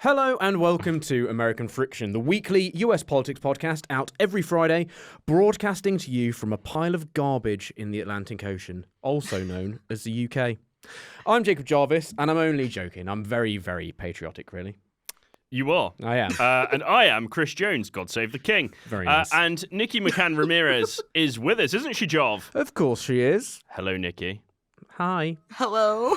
Hello and welcome to American Friction, the weekly US politics podcast out every Friday, broadcasting to you from a pile of garbage in the Atlantic Ocean, also known as the UK. I'm Jacob Jarvis, and I'm only joking. I'm very, very patriotic, really. You are. I am. And I am Chris Jones, God save the king. Very nice. And Nikki McCann Ramirez is with us, isn't she, Jarv? Of course she is. Hello, Nikki. Hi. Hello.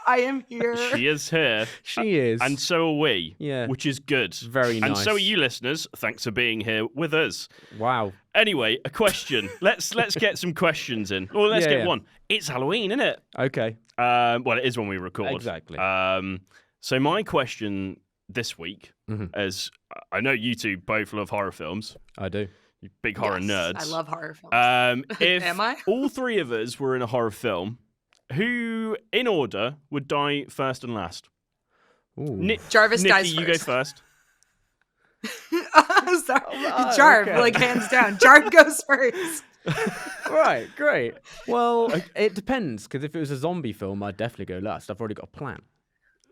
I am here. She is here. She is. And so are we. Yeah. Which is good. Very nice. And so are you listeners. Thanks for being here with us. Wow. Anyway, a question. let's get some questions in. Or let's get one. It's Halloween, isn't it? Okay. Well, it is when we record. Exactly. So my question this week is, I know you two both love horror films. I do. You big horror nerds. I love horror films. If Am I? all three of us were in a horror film, who, in order, would die first and last? Ooh. Jarvis Nikki, dies first. you go first. Sorry. Jarv, okay. like hands down. Jarv goes first. Right, great. Well, it depends, because if it was a zombie film, I'd definitely go last. I've already got a plan.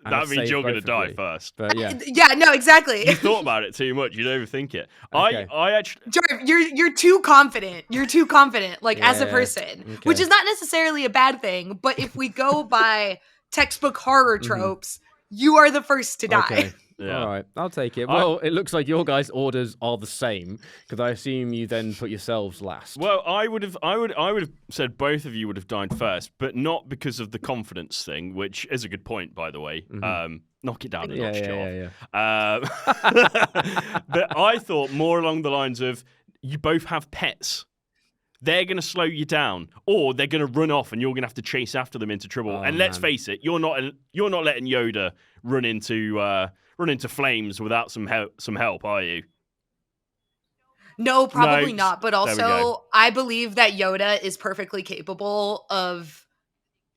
And That I've means saved you're going to both of die you. first. But yeah. Yeah, no, exactly. You thought about it too much. You'd overthink it. Okay. I actually... Jarv, you're too confident. You're too confident, like as a Yeah, person, okay. which is not necessarily a bad thing. But if we go by textbook horror tropes, you are the first to die. Okay. Yeah. All right, I'll take it. Well, it looks like your guys' orders are the same, because I assume you then put yourselves last. Well, I would have said both of you would have died first, but not because of the confidence thing, which is a good point, by the way. Knock it down a notch, Joe. But I thought more along the lines of, you both have pets. They're going to slow you down, or they're going to run off, and you're going to have to chase after them into trouble. Oh, and let's man. face it, you're not letting Yoda run into flames without some help, are you? No, probably No, not. But there we go. also, I believe that Yoda is perfectly capable of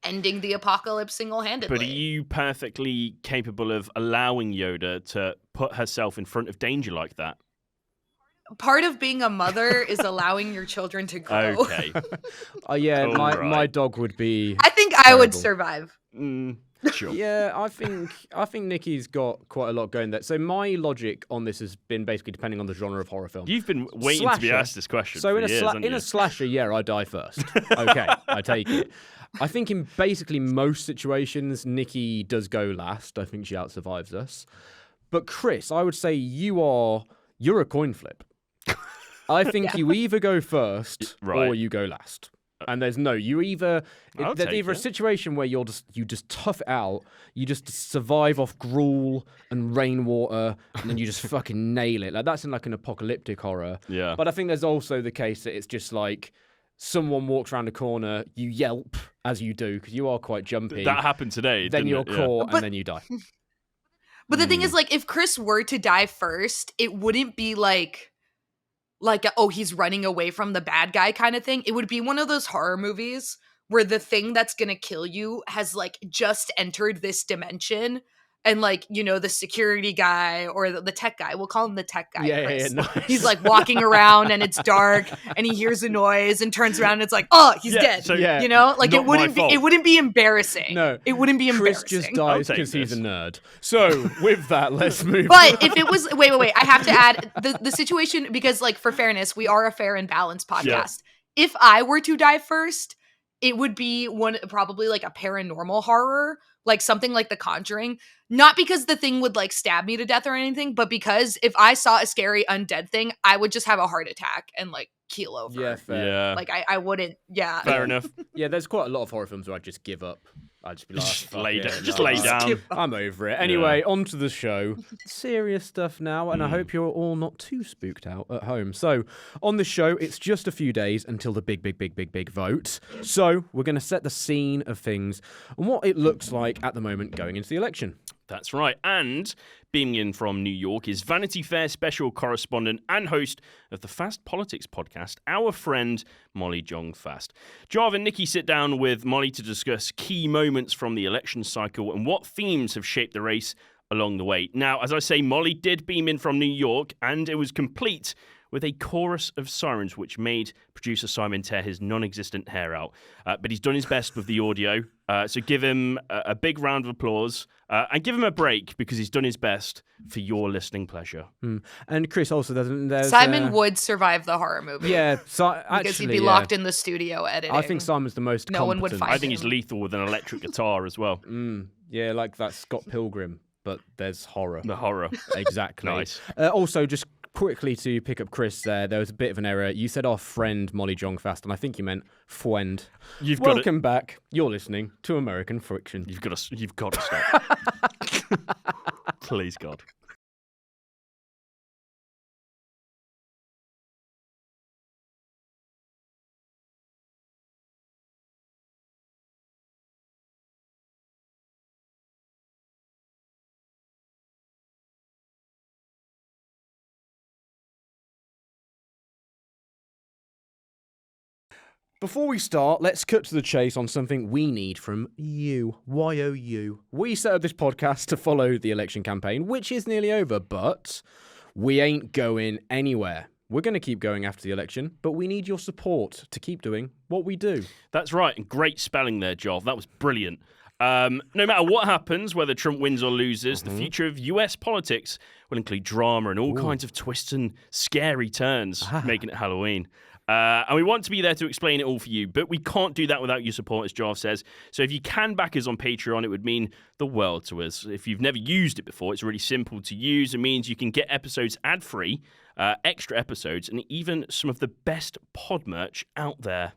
ending the apocalypse single-handedly. But are you perfectly capable of allowing Yoda to put herself in front of danger like that? Part of being a mother is allowing your children to grow. Okay. Yeah, All my right. dog would be. I think I would Terrible. survive. Sure. Yeah, I think Nikki's got quite a lot going there. So my logic on this has been basically depending on the genre of horror film. You've been waiting to be Slasher. asked this question So for in a years, haven't in you? a slasher, yeah, I die first. Okay, I take it. I think in basically most situations, Nikki does go last. I think she outsurvives us. But Chris, I would say you're a coin flip. I think you either go first Right. or you go last. And there's no, you either I'll there's take either a it. situation where you just tough it out, you just survive off gruel and rainwater, and then you just fucking nail it. Like that's in like an apocalyptic horror. Yeah. But I think there's also the case that it's just like someone walks around the corner, you yelp as you do because you are quite jumpy. That happened today, then didn't you're it? Yeah. caught, But- and then you die. But the thing is, like, if Chris were to die first, it wouldn't be like oh, he's running away from the bad guy kind of thing. It would be one of those horror movies where the thing that's gonna kill you has like just entered this dimension, and like, you know, the security guy or the tech guy, we'll call him the tech guy. Yeah, Chris. nice. He's like walking around and it's dark and he hears a noise and turns around and it's like, oh, he's Yeah, dead. so- Yeah. You know, like Not my fault. it wouldn't be embarrassing. No, it wouldn't be Chris embarrassing. just dies take because he's a this. nerd. So with that, let's move. But if it was wait, I have to add the situation, because like for fairness, we are a fair and balanced podcast. If I were to die first, it would be probably like a paranormal horror, like something like The Conjuring. Not because the thing would like stab me to death or anything, but because if I saw a scary undead thing, I would just have a heart attack and like keel over. Yeah, fair. Yeah. Like I wouldn't. Yeah. Fair enough. Yeah, there's quite a lot of horror films where I just give up. I'd just be like, Just "Fuck lay it, down. Just no, lay I'm- down. I'm over it. Anyway, on to the show. Serious stuff now, and I hope you're all not too spooked out at home. So, on the show, it's just a few days until the big vote. So, we're going to set the scene of things and what it looks like at the moment going into the election. That's right. And beaming in from New York is Vanity Fair special correspondent and host of the Fast Politics podcast, our friend Molly Jong-Fast. Jarv and Nikki sit down with Molly to discuss key moments from the election cycle and what themes have shaped the race along the way. Now, as I say, Molly did beam in from New York, and it was complete with a chorus of sirens which made producer Simon tear his non-existent hair out. But he's done his best with the audio, so give him a big round of applause and give him a break because he's done his best for your listening pleasure. And Chris also there's Simon would survive the horror movie. Yeah, because he'd be locked in the studio editing. I think Simon's the most No competent. one would find I think he's lethal with an electric guitar as well. Yeah, like that Scott Pilgrim, but there's horror. The horror. Exactly. Nice. Also, just quickly to pick up Chris there was a bit of an error. You said our friend Molly Jong-Fast, and I think you meant friend. Welcome back. You're listening to American Friction. You've got to stop. Please, God. Before we start, let's cut to the chase on something we need from you. YOU. We set up this podcast to follow the election campaign, which is nearly over, but we ain't going anywhere. We're going to keep going after the election, but we need your support to keep doing what we do. That's right. And great spelling there, Jarv. That was brilliant. No matter what happens, whether Trump wins or loses, the future of US politics will include drama and all kinds of twists and scary turns, making it Halloween. And we want to be there to explain it all for you, but we can't do that without your support, as Jarv says. So if you can back us on Patreon, it would mean the world to us. If you've never used it before, it's really simple to use. It means you can get episodes ad-free, extra episodes, and even some of the best pod merch out there.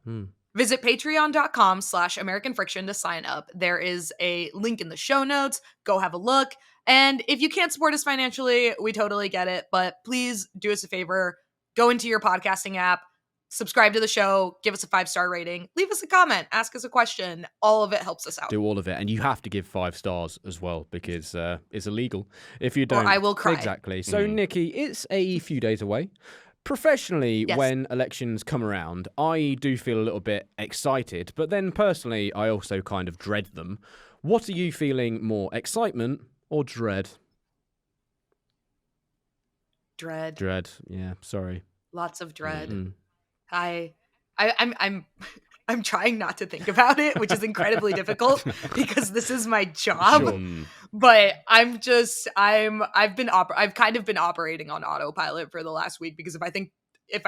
Visit patreon.com/American Friction to sign up. There is a link in the show notes. Go have a look. And if you can't support us financially, we totally get it. But please do us a favor. Go into your podcasting app. Subscribe to the show, give us a 5-star rating, leave us a comment, ask us a question. All of it helps us out. Do all of it. And you have to give 5 stars as well because it's illegal if you don't. Or I will cry. Exactly. So, Nikki, it's a few days away. Professionally, Yes. when elections come around, I do feel a little bit excited. But then personally, I also kind of dread them. What are you feeling more, excitement or dread? Dread. Dread. Yeah, sorry. Lots of dread. Mm. I'm trying not to think about it, which is incredibly difficult because this is my job. Sure. But I've kind of been operating on autopilot for the last week because if I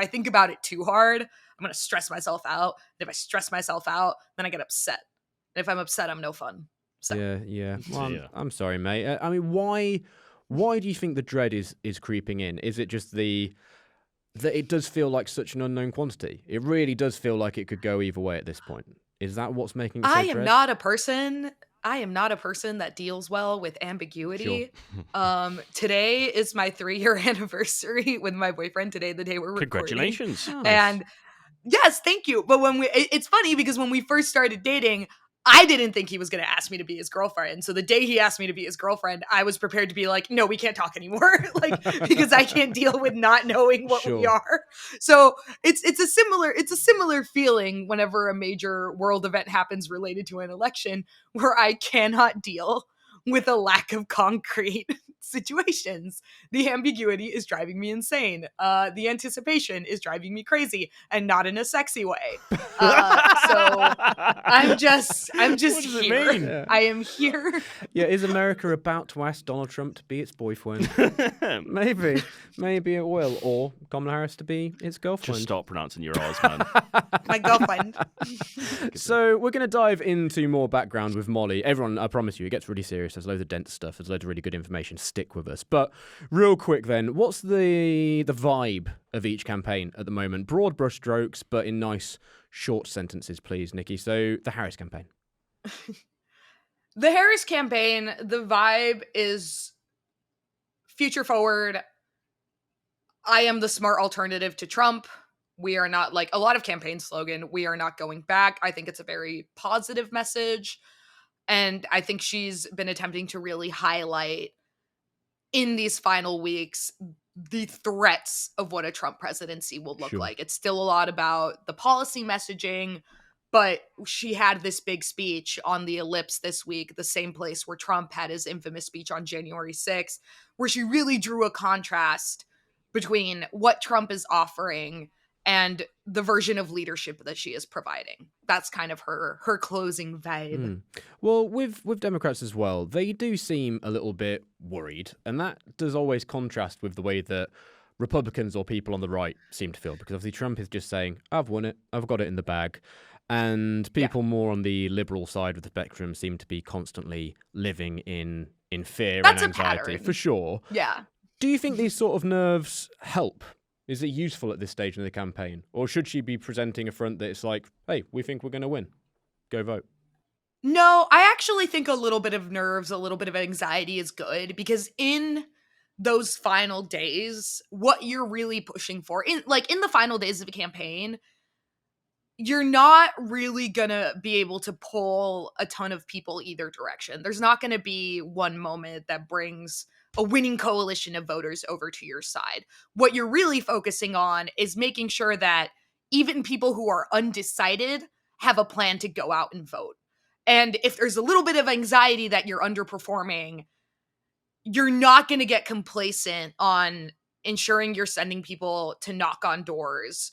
think about it too hard, I'm gonna stress myself out. And if I stress myself out, then I get upset. And if I'm upset, I'm no fun. So. Yeah. Well, Yeah. I'm sorry, mate. I mean, why do you think the dread is creeping in? Is it just that it does feel like such an unknown quantity? It really does feel like it could go either way at this point. Is that what's making it so I am dread? not a person that deals well with ambiguity. Sure. Today is my 3-year anniversary with my boyfriend. Today, the day we're recording. Congratulations. Nice. And yes, thank you. But it's funny because when we first started dating, I didn't think he was going to ask me to be his girlfriend. So the day he asked me to be his girlfriend, I was prepared to be like, no, we can't talk anymore. Because I can't deal with not knowing what we Sure. are. So it's a similar feeling whenever a major world event happens related to an election where I cannot deal with a lack of concrete situations. The ambiguity is driving me insane. The anticipation is driving me crazy, and not in a sexy way. So I'm just What does it here. mean? Yeah. I am here. Yeah, is America about to ask Donald Trump to be its boyfriend? Maybe it will, or Kamala Harris to be its girlfriend. Just stop pronouncing your R's, man. My girlfriend. So we're going to dive into more background with Molly. Everyone, I promise you, it gets really serious. There's loads of dense stuff. There's loads of really good information. Stick with us. But real quick then, what's the vibe of each campaign at the moment? Broad brushstrokes, but in nice short sentences, please, Nikki. So the Harris campaign. The Harris campaign, the vibe is future forward. I am the smart alternative to Trump. We are not, like a lot of campaign slogan, we are not going back. I think it's a very positive message. And I think she's been attempting to really highlight in these final weeks the threats of what a Trump presidency will look Sure. like. It's still a lot about the policy messaging, but she had this big speech on the Ellipse this week, the same place where Trump had his infamous speech on January 6th, where she really drew a contrast between what Trump is offering and the version of leadership that she is providing. That's kind of her closing vibe. Well, with Democrats as well, they do seem a little bit worried, and that does always contrast with the way that Republicans or people on the right seem to feel, because obviously Trump is just saying, I've won it, I've got it in the bag. And people more on the liberal side of the spectrum seem to be constantly living in fear That's and a anxiety, pattern. for sure. Yeah. Do you think these sort of nerves help? Is it useful at this stage in the campaign? Or should she be presenting a front that it's like, hey, we think we're going to win. Go vote. No, I actually think a little bit of nerves, a little bit of anxiety is good, because in those final days, what you're really pushing for, in the final days of a campaign, you're not really gonna be able to pull a ton of people either direction. There's not gonna be one moment that brings a winning coalition of voters over to your side. What you're really focusing on is making sure that even people who are undecided have a plan to go out and vote. And if there's a little bit of anxiety that you're underperforming, you're not going to get complacent on ensuring you're sending people to knock on doors,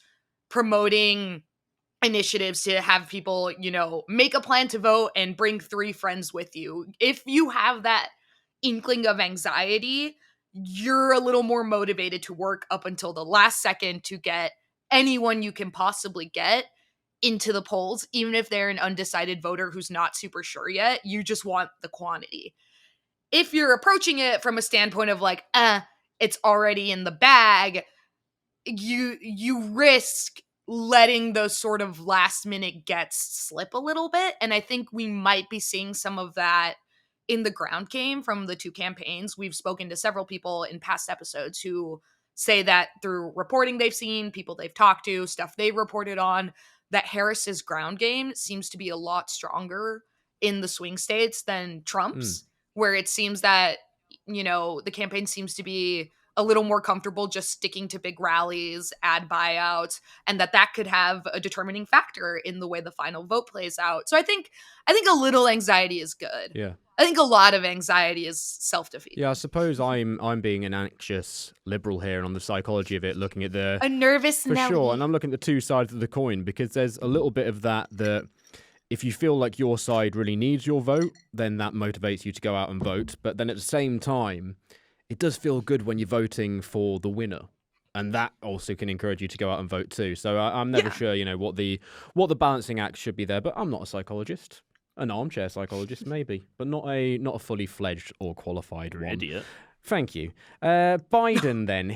promoting initiatives to have people, make a plan to vote and bring 3 friends with you. If you have that inkling of anxiety, you're a little more motivated to work up until the last second to get anyone you can possibly get into the polls, even if they're an undecided voter who's not super sure yet. You just want the quantity. If you're approaching it from a standpoint of like, it's already in the bag, you risk letting those sort of last minute gets slip a little bit. And I think we might be seeing some of that in the ground game from the 2 campaigns. We've spoken to several people in past episodes who say that through reporting they've seen, people they've talked to, stuff they reported on, that Harris's ground game seems to be a lot stronger in the swing states than Trump's, where it seems that, the campaign seems to be a little more comfortable just sticking to big rallies, ad buyouts, and that could have a determining factor in the way the final vote plays out. So I think a little anxiety is good. Yeah. I think a lot of anxiety is self-defeating. Yeah, I suppose I'm being an anxious liberal here, and on the psychology of it, looking at the... A nervous For Nelly. sure, and I'm looking at the 2 sides of the coin, because there's a little bit of that if you feel like your side really needs your vote, then that motivates you to go out and vote. But then at the same time, it does feel good when you're voting for the winner. And that also can encourage you to go out and vote too. So I'm never sure, what the balancing act should be there. But I'm not a psychologist. An armchair psychologist, maybe, but not a fully fledged or qualified one. Idiot. Thank you. Biden, then,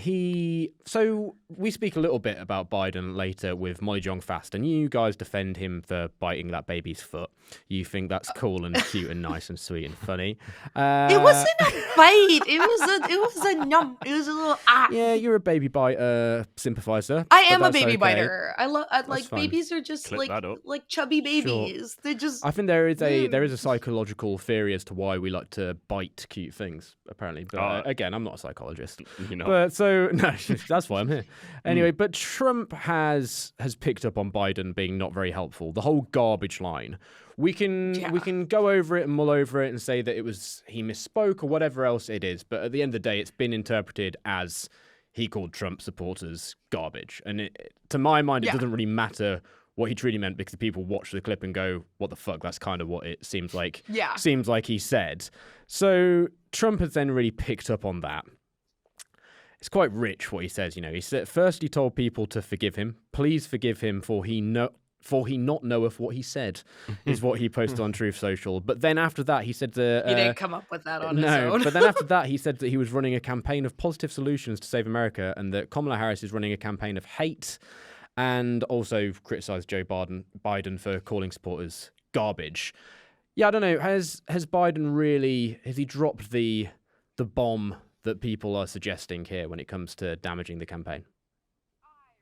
so we speak a little bit about Biden later with Molly Jong-Fast, and you guys defend him for biting that baby's foot. You think that's cool and cute and nice and sweet and funny. It wasn't a bite. It was a numb. It was a little Yeah, you're a baby biter sympathizer. I am a that's baby okay. biter. I like fine. babies are just Clip that up. like chubby babies. They're just. I think there is a psychological theory as to why we like to bite cute things, apparently. But again, I'm not a psychologist. You know. But so no, that's why I'm here. Anyway, but Trump has picked up on Biden being not very helpful. The whole garbage line. We can go over it and mull over it and say that he misspoke or whatever else it is. But at the end of the day, it's been interpreted as he called Trump supporters garbage. And to my mind, it doesn't really matter what he truly meant, because people watch the clip and go, what the fuck? That's kind of what it seems like. Yeah. Seems like he said. So Trump has then really picked up on that. It's quite rich what he says. He said first he told people to forgive him. Please forgive him, for he not knoweth what he said, is what he posted on Truth Social. But then after that, he said that he didn't come up with that on his own. But then after that, he said that he was running a campaign of positive solutions to save America, and that Kamala Harris is running a campaign of hate, and also criticised Joe Biden for calling supporters garbage. Yeah, I don't know. Has Biden really dropped the bomb that people are suggesting here when it comes to damaging the campaign?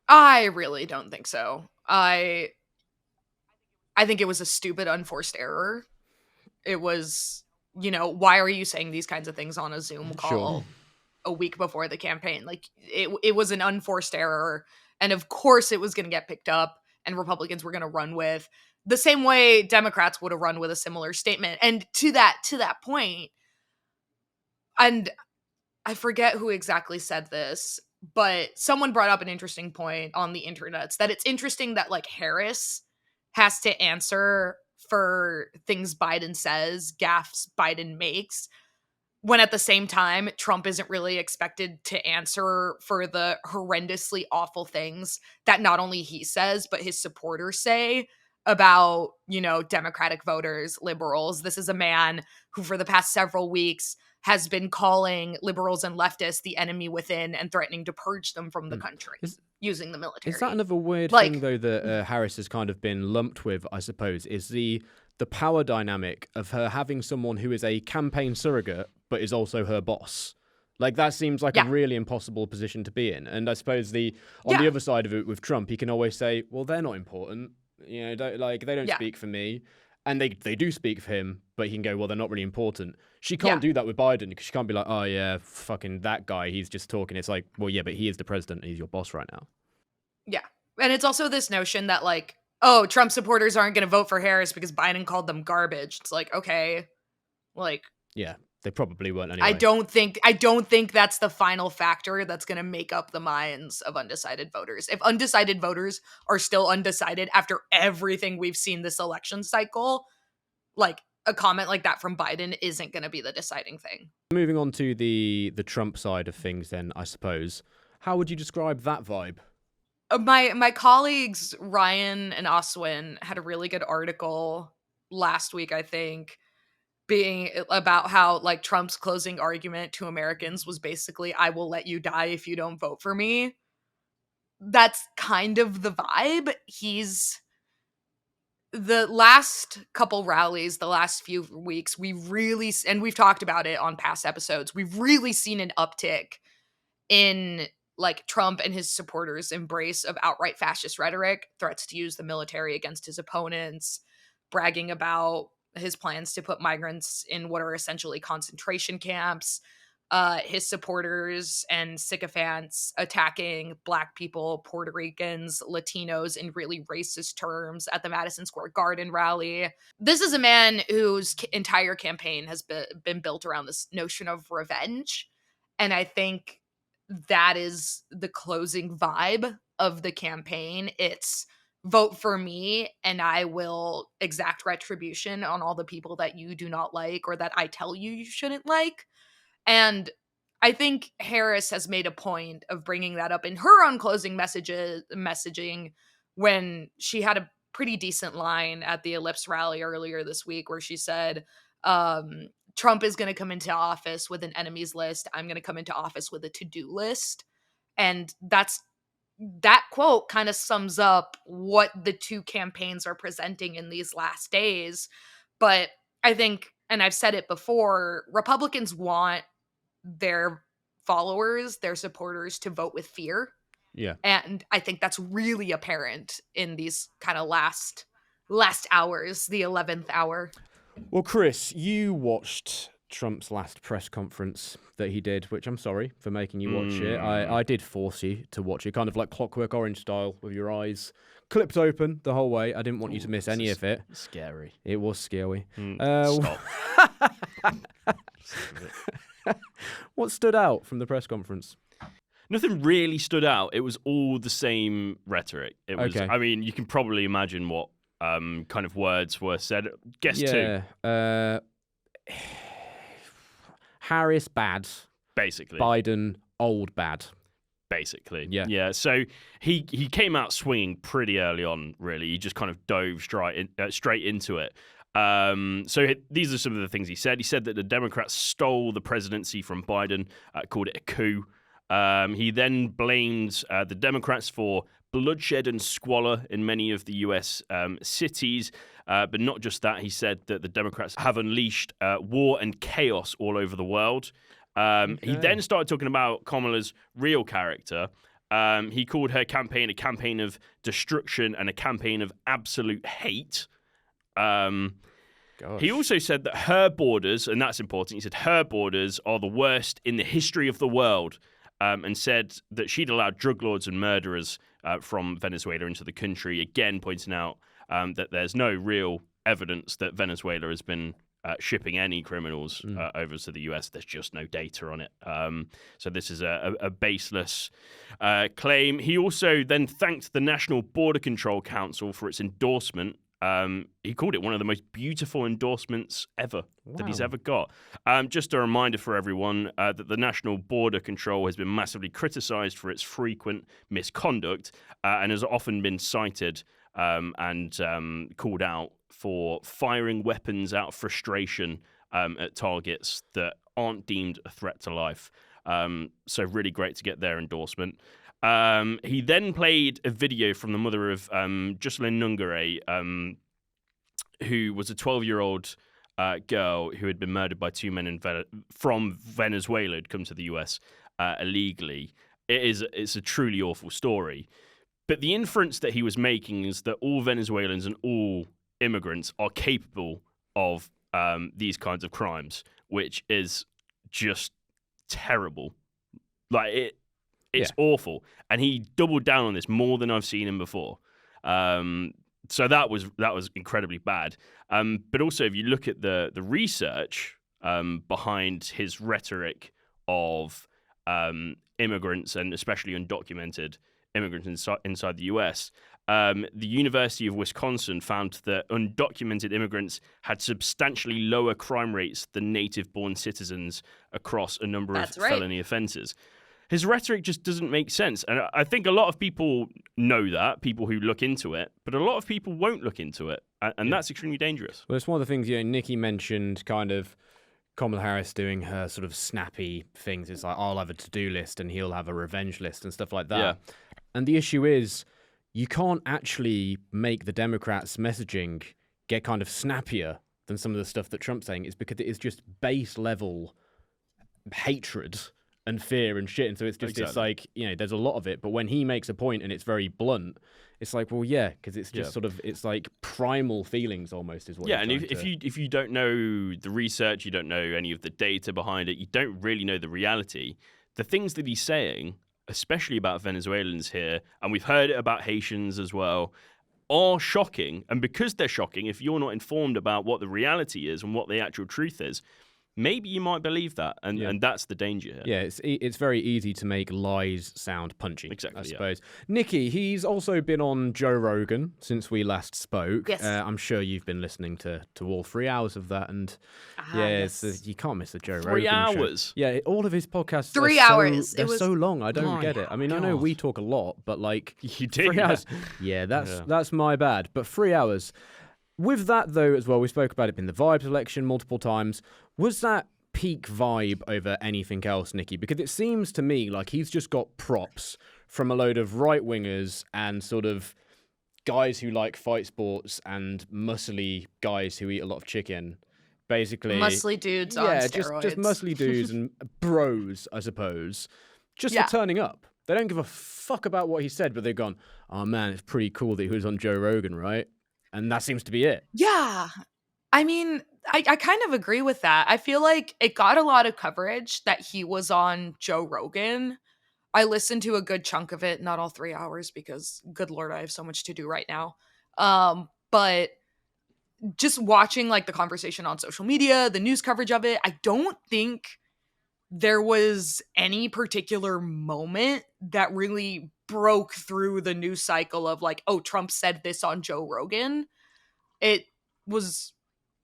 I really don't think so. I think it was a stupid, unforced error. It was, why are you saying these kinds of things on a Zoom call a week before the campaign? Like, it was an unforced error. And of course it was going to get picked up and Republicans were going to run with the same way Democrats would have run with a similar statement. And to that point, and I forget who exactly said this, But someone brought up an interesting point on the internet that it's interesting that like Harris has to answer for things Biden says, gaffes Biden makes, when at the same time, Trump isn't really expected to answer for the horrendously awful things that not only he says, but his supporters say about, Democratic voters, liberals. This is a man who, for the past several weeks, has been calling liberals and leftists the enemy within and threatening to purge them from the country using the military. Is that another weird thing, though, that Harris has kind of been lumped with, I suppose, is the power dynamic of her having someone who is a campaign surrogate but is also her boss. Like, that seems like a really impossible position to be in. And I suppose on the other side of it with Trump, he can always say, well, they're not important. They don't speak for me. And they do speak for him, but he can go, well, they're not really important. She can't do that with Biden because she can't be like, oh, yeah, fucking that guy, he's just talking. It's like, well, yeah, but he is the president and he's your boss right now. Yeah. And it's also this notion that, like, oh, Trump supporters aren't going to vote for Harris because Biden called them garbage. It's like, okay, like... Yeah, they probably weren't anyway. I don't think that's the final factor that's going to make up the minds of undecided voters. If undecided voters are still undecided after everything we've seen this election cycle, like, a comment like that from Biden isn't going to be the deciding thing. Moving on to the Trump side of things then, I suppose. How would you describe that vibe? My colleagues, Ryan and Oswin, had a really good article last week, I think, being about how, like, Trump's closing argument to Americans was basically, I will let you die if you don't vote for me. That's kind of the vibe. The last couple rallies, the last few weeks, and we've talked about it on past episodes, we've really seen an uptick in, like, Trump and his supporters' embrace of outright fascist rhetoric, threats to use the military against his opponents, bragging about his plans to put migrants in what are essentially concentration camps, his supporters and sycophants attacking Black people, Puerto Ricans, Latinos in really racist terms at the Madison Square Garden rally. This is a man whose entire campaign has been built around this notion of revenge. And I think that is the closing vibe of the campaign. It's vote for me and I will exact retribution on all the people that you do not like or that I tell you shouldn't like. And I think Harris has made a point of bringing that up in her own closing messaging when she had a pretty decent line at the Ellipse rally earlier this week where she said, Trump is going to come into office with an enemies list. I'm going to come into office with a to-do list. And that quote kind of sums up what the two campaigns are presenting in these last days. But I think, and I've said it before, Republicans want their followers, their supporters to vote with fear. Yeah. And I think that's really apparent in these kind of last hours, the 11th hour. Well, Chris, you watched Trump's last press conference that he did, which I'm sorry for making you watch it. I did force you to watch it, kind of like Clockwork Orange style, with your eyes clipped open the whole way. I didn't want you to miss any of it. Scary. It was scary. Stop. What stood out from the press conference? Nothing really stood out. It was all the same rhetoric. It was. Okay. I mean, you can probably imagine what kind of words were said. Guess two. Harris bad, basically. Biden old bad, basically. Yeah. Yeah. So he came out swinging pretty early on. Really, he just kind of dove straight into it. These are some of the things he said. He said that the Democrats stole the presidency from Biden, called it a coup. He then blamed the Democrats for bloodshed and squalor in many of the U.S. cities. But not just that, he said that the Democrats have unleashed war and chaos all over the world. He then started talking about Kamala's real character. He called her campaign a campaign of destruction and a campaign of absolute hate. He also said that her borders, and that's important, he said her borders are the worst in the history of the world. And said that she'd allowed drug lords and murderers from Venezuela into the country, again pointing out that there's no real evidence that Venezuela has been shipping any criminals over to the US. There's just no data on it. So this is a baseless claim. He also then thanked the National Border Control Council for its endorsement. He called it one of the most beautiful endorsements ever that he's ever got. Just a reminder for everyone that the National Border Control has been massively criticised for its frequent misconduct and has often been cited and called out for firing weapons out of frustration at targets that aren't deemed a threat to life. So really great to get their endorsement. He then played a video from the mother of Jocelyn Nungare, who was a 12-year-old girl who had been murdered by two men from Venezuela who'd come to the US illegally. It's a truly awful story. But the inference that he was making is that all Venezuelans and all immigrants are capable of these kinds of crimes, which is just terrible. Like it's awful, and he doubled down on this more than I've seen him before. So that was incredibly bad. But also, if you look at the research behind his rhetoric of immigrants and especially undocumented immigrants inside the US, the University of Wisconsin found that undocumented immigrants had substantially lower crime rates than native-born citizens across a number of felony offenses. His rhetoric just doesn't make sense. And I think a lot of people know that, people who look into it, but a lot of people won't look into it. And that's extremely dangerous. Well, it's one of the things, Nikki mentioned kind of Kamala Harris doing her sort of snappy things. It's like, I'll have a to-do list and he'll have a revenge list and stuff like that. Yeah. And the issue is, you can't actually make the Democrats' messaging get kind of snappier than some of the stuff that Trump's saying. It's because it is just base level hatred and fear and shit. And so it's just, It's like, there's a lot of it. But when he makes a point and it's very blunt, it's like, well, yeah, because it's just sort of, it's like primal feelings almost is what. Yeah, and if you don't know the research, you don't know any of the data behind it, you don't really know the reality. The things that he's saying, especially about Venezuelans here, and we've heard it about Haitians as well, are shocking. And because they're shocking, if you're not informed about what the reality is and what the actual truth is, maybe you might believe that, and that's the danger here. Yeah, it's very easy to make lies sound punchy, exactly, I suppose. Nikki, he's also been on Joe Rogan since we last spoke. Yes. I'm sure you've been listening to all 3 hours of that, and you can't miss the Joe Rogan 3 hours? Show. Yeah, all of his podcasts 3 are hours. They're so long, I don't get it. I mean, I know we talk a lot, but like... You do? 3 hours. Yeah, that's my bad. But 3 hours... With that, though, as well, we spoke about it in the Vibes election multiple times. Was that peak vibe over anything else, Nikki? Because it seems to me like he's just got props from a load of right-wingers and sort of guys who like fight sports and muscly guys who eat a lot of chicken. Basically... Muscly dudes on steroids. just muscly dudes and bros, I suppose, just for turning up. They don't give a fuck about what he said, but they've gone, oh man, it's pretty cool that he was on Joe Rogan, right? And that seems to be it. Yeah. I mean, I kind of agree with that. I feel like it got a lot of coverage that he was on Joe Rogan. I listened to a good chunk of it, not all 3 hours, because good Lord, I have so much to do right now. But just watching like the conversation on social media, the news coverage of it, I don't think there was any particular moment that really broke through the news cycle of like, oh, Trump said this on Joe Rogan. It was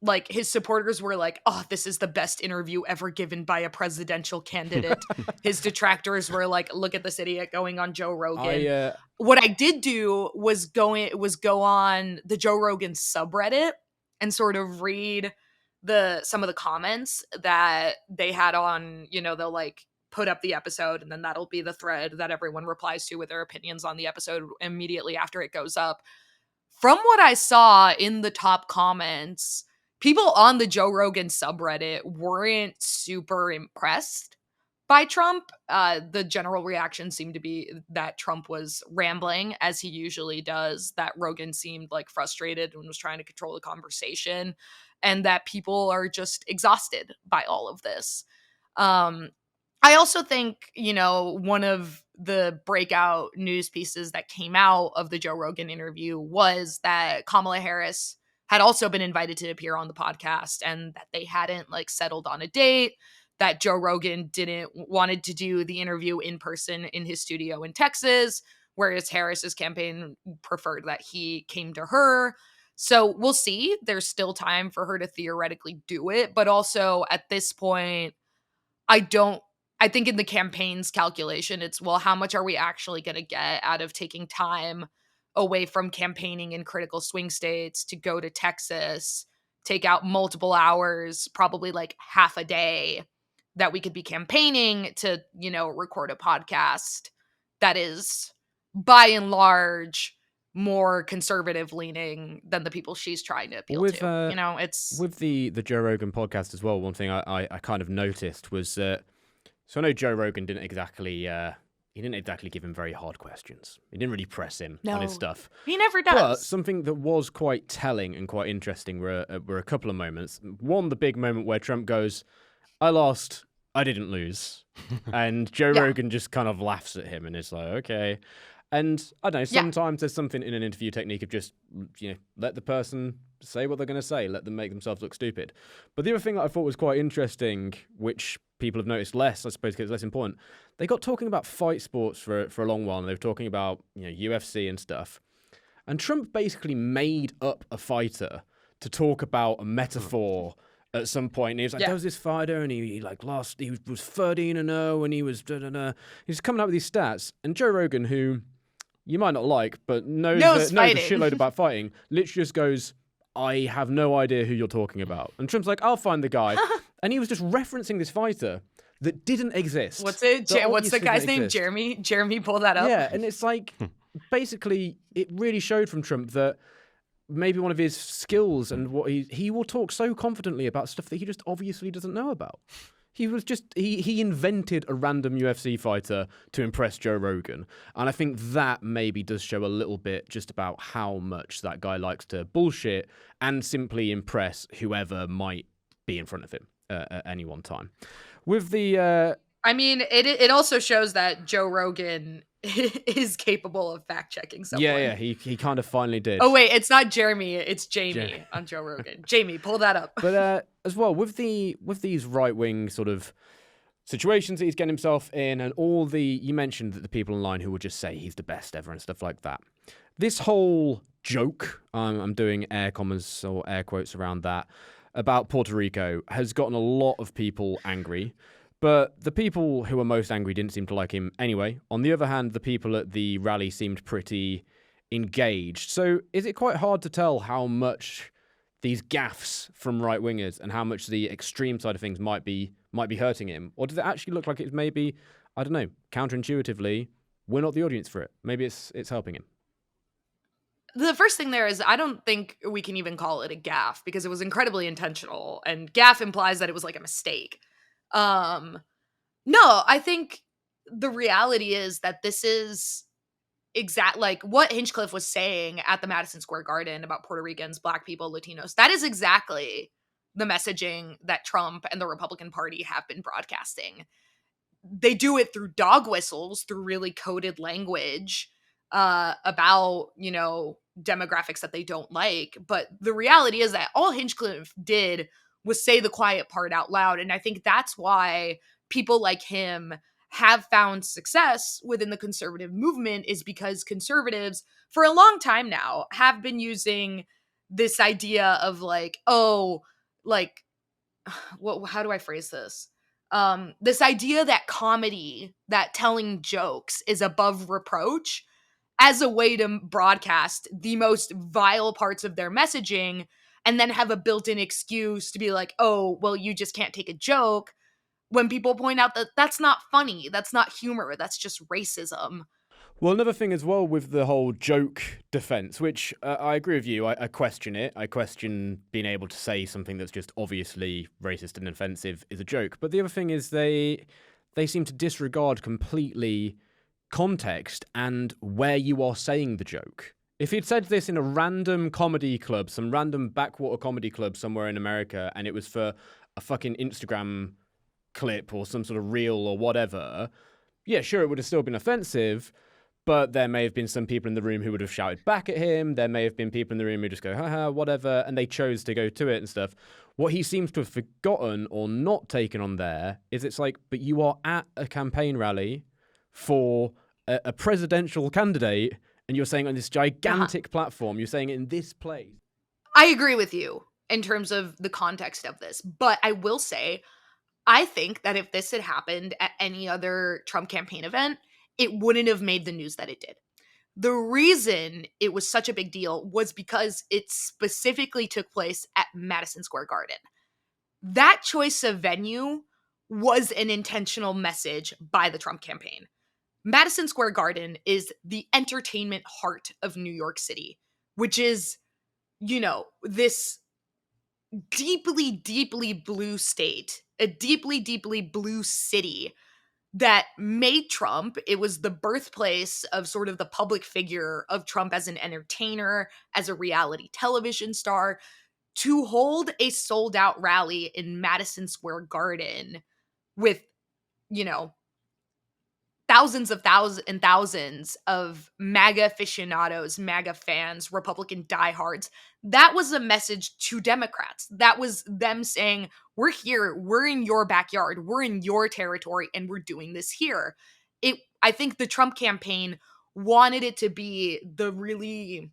like his supporters were like, oh, this is the best interview ever given by a presidential candidate. His detractors were like, look at this idiot going on Joe Rogan. What I did do was go on the Joe Rogan subreddit and sort of read some of the comments that they had on, they'll like put up the episode and then that'll be the thread that everyone replies to with their opinions on the episode immediately after it goes up. From what I saw in the top comments, people on the Joe Rogan subreddit weren't super impressed by Trump. The general reaction seemed to be that Trump was rambling, as he usually does, that Rogan seemed like frustrated and was trying to control the conversation, and that people are just exhausted by all of this. I also think, one of the breakout news pieces that came out of the Joe Rogan interview was that Kamala Harris had also been invited to appear on the podcast, and that they hadn't like settled on a date, that Joe Rogan wanted to do the interview in person in his studio in Texas, whereas Harris's campaign preferred that he came to her. So we'll see. There's still time for her to theoretically do it, but also at this point, I think in the campaign's calculation, it's, well, how much are we actually going to get out of taking time away from campaigning in critical swing states to go to Texas, take out multiple hours, probably like half a day that we could be campaigning to, record a podcast that is by and large more conservative leaning than the people she's trying to appeal to. It's with the Joe Rogan podcast as well. One thing I kind of noticed was that, so I know Joe Rogan didn't exactly give him very hard questions. He didn't really press him on his stuff. He never does. But something that was quite telling and quite interesting were a couple of moments. One, the big moment where Trump goes, "I lost, I didn't lose," and Joe Rogan just kind of laughs at him and is like, "Okay." And I don't know, sometimes there's something in an interview technique of just, let the person say what they're going to say, let them make themselves look stupid. But the other thing that I thought was quite interesting, which people have noticed less, I suppose, because it's less important, they got talking about fight sports for a long while, and they were talking about, UFC and stuff. And Trump basically made up a fighter to talk about a metaphor at some point. And he was like, there was this fighter, and he lost, he was 13-0, and he was He's coming up with these stats. And Joe Rogan, who you might not like, but knows a shitload about fighting, literally just goes, "I have no idea who you're talking about." And Trump's like, "I'll find the guy." And he was just referencing this fighter that didn't exist. What's the guy's name? Jeremy? Jeremy, pull that up. Yeah, and it's like, basically, it really showed from Trump that maybe one of his skills and what he will talk so confidently about stuff that he just obviously doesn't know about. He was just, he invented a random UFC fighter to impress Joe Rogan. And I think that maybe does show a little bit just about how much that guy likes to bullshit and simply impress whoever might be in front of him at any one time. With the... it also shows that Joe Rogan is capable of fact-checking someone. Yeah, he kind of finally did. Oh, wait, it's not Jeremy, it's Jamie on Joe Rogan. Jamie, pull that up. But as well, with these right-wing sort of situations that he's getting himself in, and you mentioned that the people online who will just say he's the best ever and stuff like that. This whole joke, I'm doing air commas or air quotes around that, about Puerto Rico has gotten a lot of people angry. But the people who were most angry didn't seem to like him anyway. On the other hand, the people at the rally seemed pretty engaged. So is it quite hard to tell how much these gaffes from right-wingers and how much the extreme side of things might be hurting him? Or does it actually look like it's maybe, I don't know, counterintuitively, we're not the audience for it? Maybe it's helping him. The first thing there is, I don't think we can even call it a gaffe because it was incredibly intentional. And gaffe implies that it was like a mistake. No, I think the reality is that this is like what Hinchcliffe was saying at the Madison Square Garden about Puerto Ricans, Black people, Latinos. That is exactly the messaging that Trump and the Republican Party have been broadcasting. They do it through dog whistles, through really coded language, about, demographics that they don't like. But the reality is that all Hinchcliffe did was say the quiet part out loud. And I think that's why people like him have found success within the conservative movement, is because conservatives for a long time now have been using this idea of how do I phrase this? This idea that comedy, that telling jokes is above reproach as a way to broadcast the most vile parts of their messaging, and then have a built-in excuse to be like, "Oh, well, you just can't take a joke," when people point out that that's not funny, that's not humor, that's just racism. Well, another thing as well with the whole joke defense, which I agree with you, I question it. I question being able to say something that's just obviously racist and offensive is a joke. But the other thing is they seem to disregard completely context and where you are saying the joke. If he'd said this in a random comedy club, some random backwater comedy club somewhere in America, and it was for a fucking Instagram clip or some sort of reel or whatever, yeah, sure, it would have still been offensive, But there may have been some people in the room who would have shouted back at him. There may have been people in the room who just go, haha, whatever, and they chose to go to it and stuff. What he seems to have forgotten or not taken on there is it's like, but you are at a campaign rally for a presidential candidate, and you're saying on this gigantic platform, you're saying it in this place. I agree with you in terms of the context of this, but I will say, I think that if this had happened at any other Trump campaign event, it wouldn't have made the news that it did. The reason it was such a big deal was because it specifically took place at Madison Square Garden. That choice of venue was an intentional message by the Trump campaign. Madison Square Garden is the entertainment heart of New York City, which is, this deeply, deeply blue state, a deeply, deeply blue city that made Trump. It was the birthplace of sort of the public figure of Trump as an entertainer, as a reality television star. To hold a sold out rally in Madison Square Garden with, thousands of MAGA aficionados, MAGA fans, Republican diehards. That was a message to Democrats. That was them saying, we're here, we're in your backyard, we're in your territory, and we're doing this here. I think the Trump campaign wanted it to be the really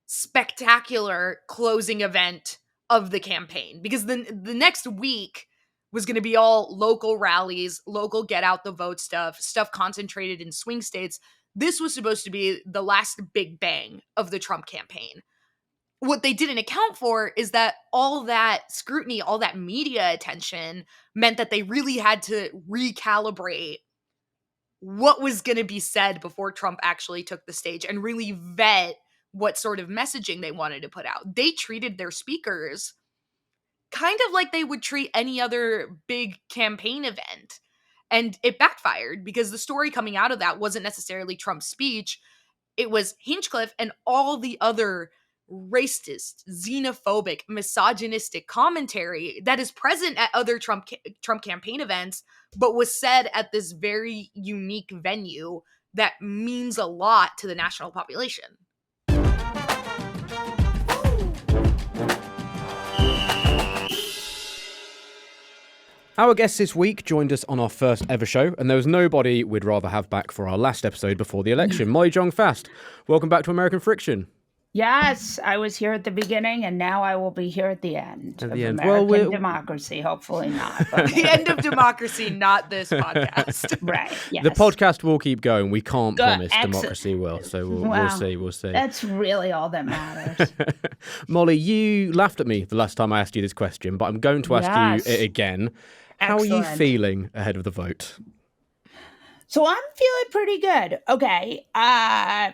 spectacular closing event of the campaign, because the next week was going to be all local rallies, local get out the vote stuff concentrated in swing states. This was supposed to be the last big bang of the Trump campaign. What they didn't account for is that all that scrutiny, all that media attention meant that they really had to recalibrate what was going to be said before Trump actually took the stage and really vet what sort of messaging they wanted to put out. They treated their speakers kind of like they would treat any other big campaign event. And it backfired because the story coming out of that wasn't necessarily Trump's speech. It was Hinchcliffe and all the other racist, xenophobic, misogynistic commentary that is present at other Trump campaign events, but was said at this very unique venue that means a lot to the national population. Our guest this week joined us on our first ever show, and there was nobody we'd rather have back for our last episode before the election. Molly Jong-Fast, welcome back to American Friction. Yes, I was here at the beginning, and now I will be here at the end of American democracy. Hopefully not. The end of democracy, not this podcast. Right, yes. The podcast will keep going. We can't promise democracy will, so we'll see. That's really all that matters. Molly, you laughed at me the last time I asked you this question, but I'm going to ask you it again. How are you feeling ahead of the vote? So I'm feeling pretty good. Okay.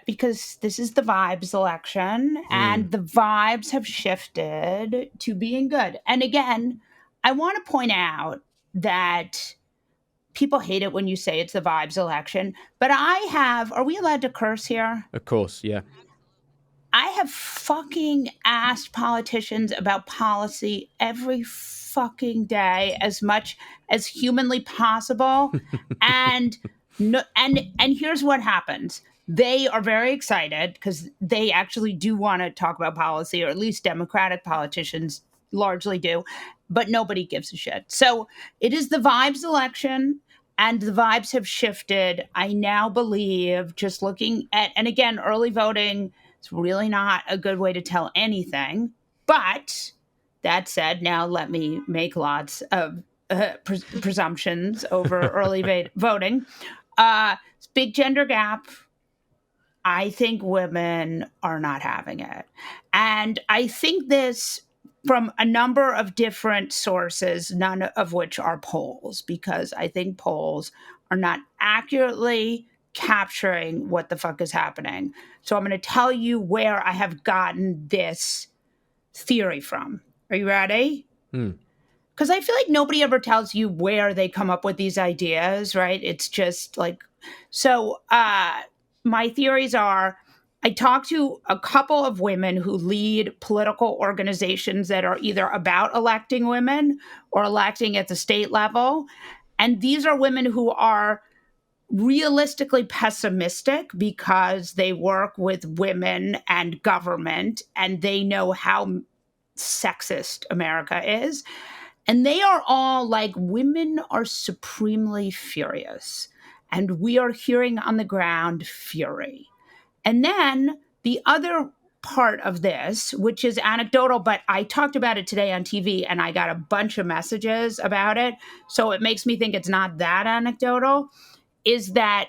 Because this is the vibes election and the vibes have shifted to being good. And again, I want to point out that people hate it when you say it's the vibes election, but are we allowed to curse here? Of course, yeah. I have fucking asked politicians about policy every fucking day as much as humanly possible. and here's what happens. They are very excited because they actually do want to talk about policy, or at least Democratic politicians largely do, but nobody gives a shit. So it is the vibes election, and the vibes have shifted. I now believe, just looking at, and again, early voting, it's really not a good way to tell anything. But that said, now let me make lots of presumptions over early voting. Big gender gap. I think women are not having it. And I think this from a number of different sources, none of which are polls, because I think polls are not accurately capturing what the fuck is happening. So I'm going to tell you where I have gotten this theory from. Are you ready? Because I feel like nobody ever tells you where they come up with these ideas, right? It's just like, so my theories are, I talked to a couple of women who lead political organizations that are either about electing women or electing at the state level. And these are women who are realistically pessimistic because they work with women and government and they know how sexist America is. And they are all like, women are supremely furious. And we are hearing on the ground fury. And then the other part of this, which is anecdotal, but I talked about it today on TV and I got a bunch of messages about it. So it makes me think it's not that anecdotal, is that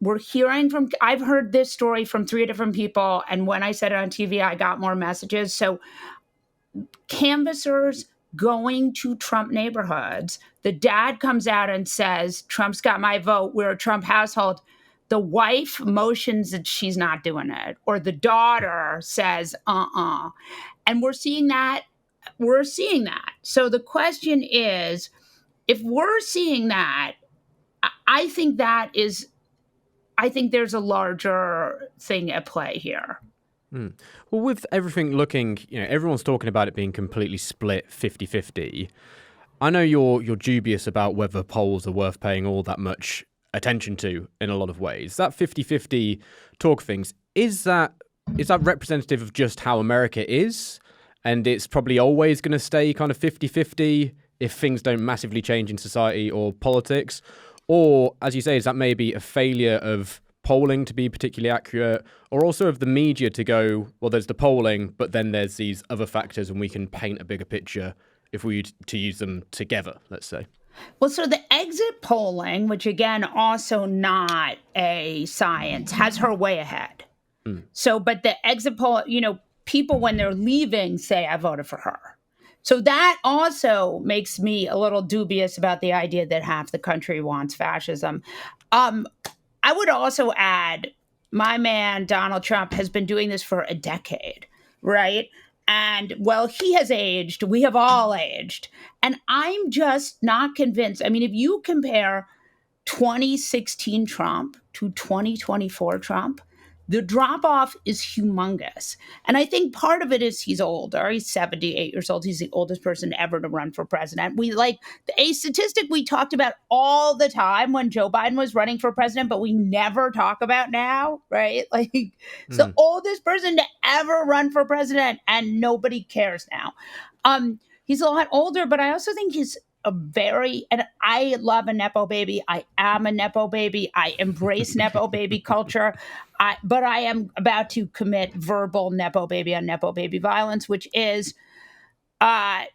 we're hearing from, I've heard this story from 3 different people. And when I said it on TV, I got more messages. So canvassers going to Trump neighborhoods, the dad comes out and says, Trump's got my vote. We're a Trump household. The wife motions that she's not doing it. Or the daughter says, And we're seeing that. So the question is, if we're seeing that, I think there's a larger thing at play here. Well, with everything looking, everyone's talking about it being completely split 50-50. I know you're dubious about whether polls are worth paying all that much attention to in a lot of ways. That 50-50 talk things, is that representative of just how America is? And it's probably always going to stay kind of 50-50 if things don't massively change in society or politics? Or, as you say, is that maybe a failure of polling to be particularly accurate, or also of the media to go, well, there's the polling, but then there's these other factors and we can paint a bigger picture if we to use them together, let's say? Well, so the exit polling, which again, also not a science, has her way ahead. So, but the exit poll, people when they're leaving say, I voted for her. So that also makes me a little dubious about the idea that half the country wants fascism. I would also add, my man, Donald Trump, has been doing this for a decade, right? And well, he has aged. We have all aged. And I'm just not convinced. I mean, if you compare 2016 Trump to 2024 Trump, the drop-off is humongous. And I think part of it is he's older. He's 78 years old. He's the oldest person ever to run for president. A statistic we talked about all the time when Joe Biden was running for president, but we never talk about now, right? It's the oldest person to ever run for president, and nobody cares now. He's a lot older, but I also think he's and I love a Nepo baby. I am a Nepo baby. I embrace Nepo baby culture. But I am about to commit verbal Nepo baby on Nepo baby violence, which is,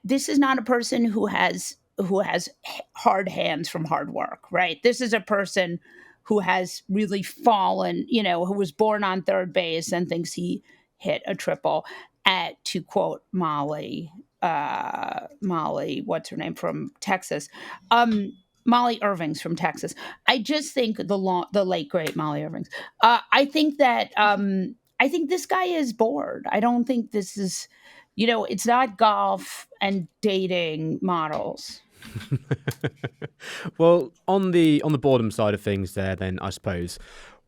this is not a person who has hard hands from hard work, right? This is a person who has really fallen, who was born on third base and thinks he hit a triple, to quote Molly, what's her name, from Texas, Molly Irving's from Texas. I just think the late great Molly Irving's. I think that I think this guy is bored. I don't think this is, it's not golf and dating models. Well, on the boredom side of things, then I suppose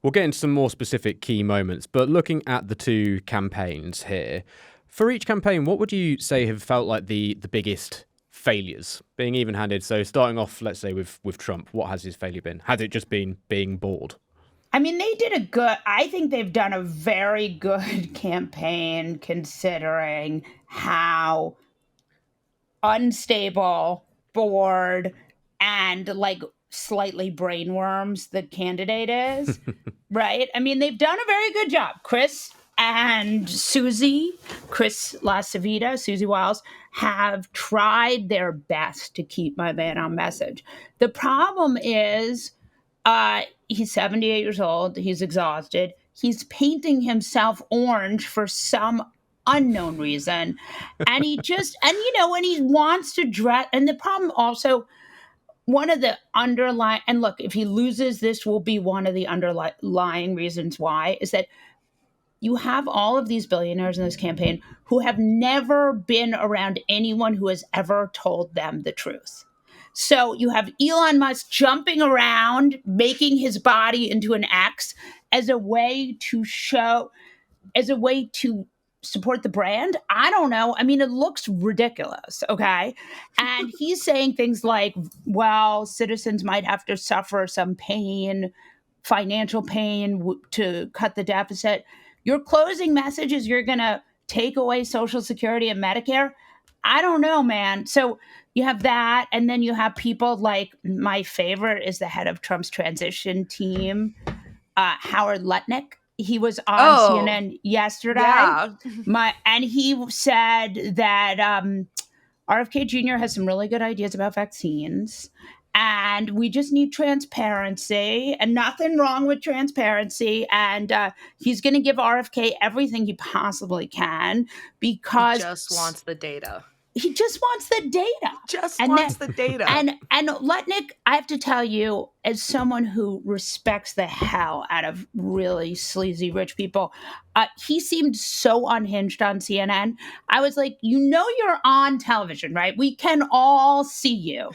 we'll get into some more specific key moments. But looking at the 2 campaigns here. For each campaign, what would you say have felt like the biggest failures, being even-handed? So starting off, let's say, with Trump, what has his failure been? Has it just been being bored? I mean, I think they've done a very good campaign considering how unstable, bored, and slightly brainworms the candidate is, right? I mean, they've done a very good job. Chris LaCivita, Susie Wiles, have tried their best to keep my man on message. The problem is he's 78 years old. He's exhausted. He's painting himself orange for some unknown reason. And he wants to dress. And the problem also, one of the underlying, and look, if he loses, this will be one of the underlying reasons why, is that you have all of these billionaires in this campaign who have never been around anyone who has ever told them the truth. So you have Elon Musk jumping around, making his body into an X as a way to support the brand? I don't know. I mean, it looks ridiculous, okay? And he's saying things like, well, citizens might have to suffer some pain, financial pain to cut the deficit. Your closing message is you're going to take away Social Security and Medicare. I don't know, man. So you have that. And then you have people like my favorite is the head of Trump's transition team, Howard Lutnick. He was on CNN yesterday. Yeah. And he said that RFK Jr. has some really good ideas about vaccines. And we just need transparency, and nothing wrong with transparency. And he's going to give RFK everything he possibly can because he just wants the data. He just wants the data. Wants the data. And Lutnick, I have to tell you, as someone who respects the hell out of really sleazy rich people, he seemed so unhinged on CNN. I was like, you're on television, right? We can all see you.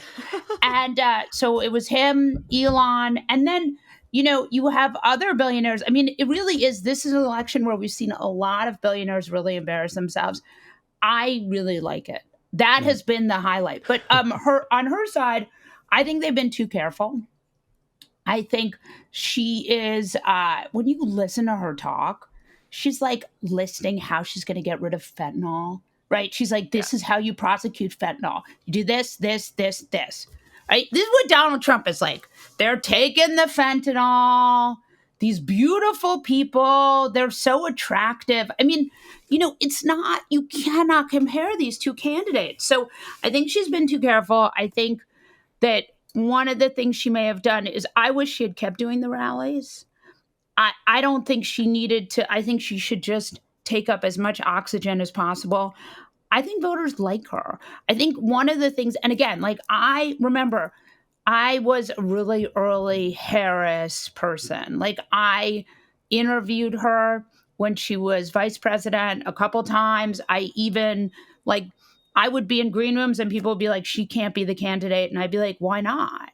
And so it was him, Elon, and then you have other billionaires. I mean, it really is. This is an election where we've seen a lot of billionaires really embarrass themselves. I really like it. That has been the highlight. But on her side, I think they've been too careful. I think she is, when you listen to her talk, she's like listing how she's going to get rid of fentanyl, right? She's like, this is how you prosecute fentanyl. You do this, this, this, this, right? This is what Donald Trump is like. They're taking the fentanyl. These beautiful people, they're so attractive. I mean, it's not, you cannot compare these two candidates. So I think she's been too careful. I think that one of the things she may have done is I wish she had kept doing the rallies. I don't think she needed to. I think she should just take up as much oxygen as possible. I think voters like her. I think one of the things, and again, like I remember, I was a really early Harris person. Like I interviewed her when she was vice president a couple times. I even I would be in green rooms and people would be like, she can't be the candidate. And I'd be like, why not?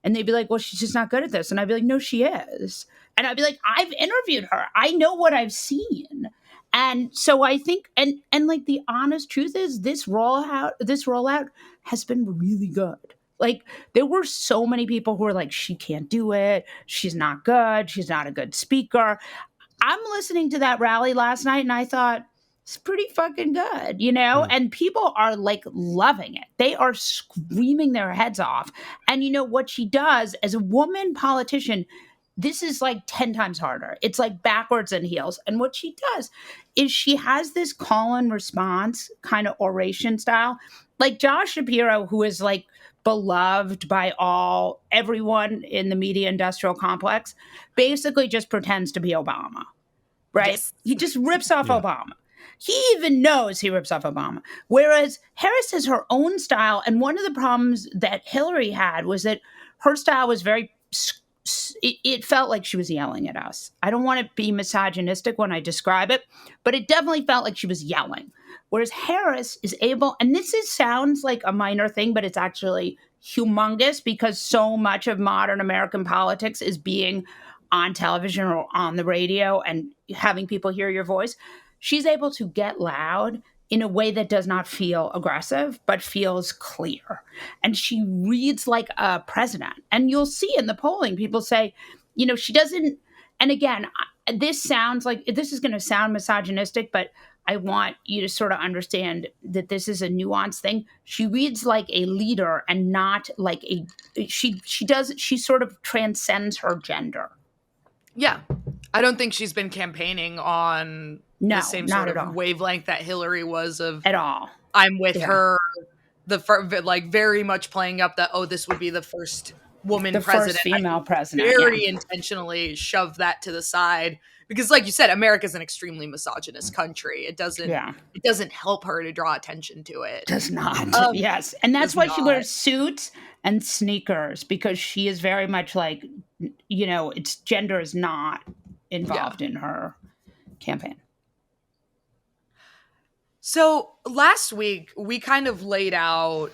And they'd be like, well, she's just not good at this. And I'd be like, no, she is. And I'd be like, I've interviewed her. I know what I've seen. And so I think, and like the honest truth is this rollout has been really good. Like there were so many people who were like, she can't do it. She's not good. She's not a good speaker. I'm listening to that rally last night and I thought, it's pretty fucking good, and people are like loving it. They are screaming their heads off. And what she does as a woman politician, this is like 10 times harder. It's like backwards and heels. And what she does is she has this call and response kind of oration style, like Josh Shapiro, who is like beloved by everyone in the media industrial complex, basically just pretends to be Obama, right? Yes. He just rips off Obama. He even knows he rips off Obama. Whereas Harris has her own style. And one of the problems that Hillary had was that her style was very, it felt like she was yelling at us. I don't want to be misogynistic when I describe it, but it definitely felt like she was yelling. Whereas Harris is able, and sounds like a minor thing, but it's actually humongous because so much of modern American politics is being on television or on the radio and having people hear your voice. She's able to get loud in a way that does not feel aggressive, but feels clear. And she reads like a president. And you'll see in the polling, people say, she doesn't, and again, this sounds like, this is going to sound misogynistic, but I want you to sort of understand that this is a nuanced thing. She reads like a leader and not like she sort of transcends her gender. Yeah. I don't think she's been campaigning on the same sort of wavelength that Hillary was at all. I'm with her, very much playing up that, this would be the first woman president. First female president. Very intentionally shoved that to the side. Because like you said, America's an extremely misogynist country. It doesn't help her to draw attention to it. Does not. Yes. And that's why she wears suits and sneakers, because she is very much like, it's gender is not involved in her campaign. So last week we kind of laid out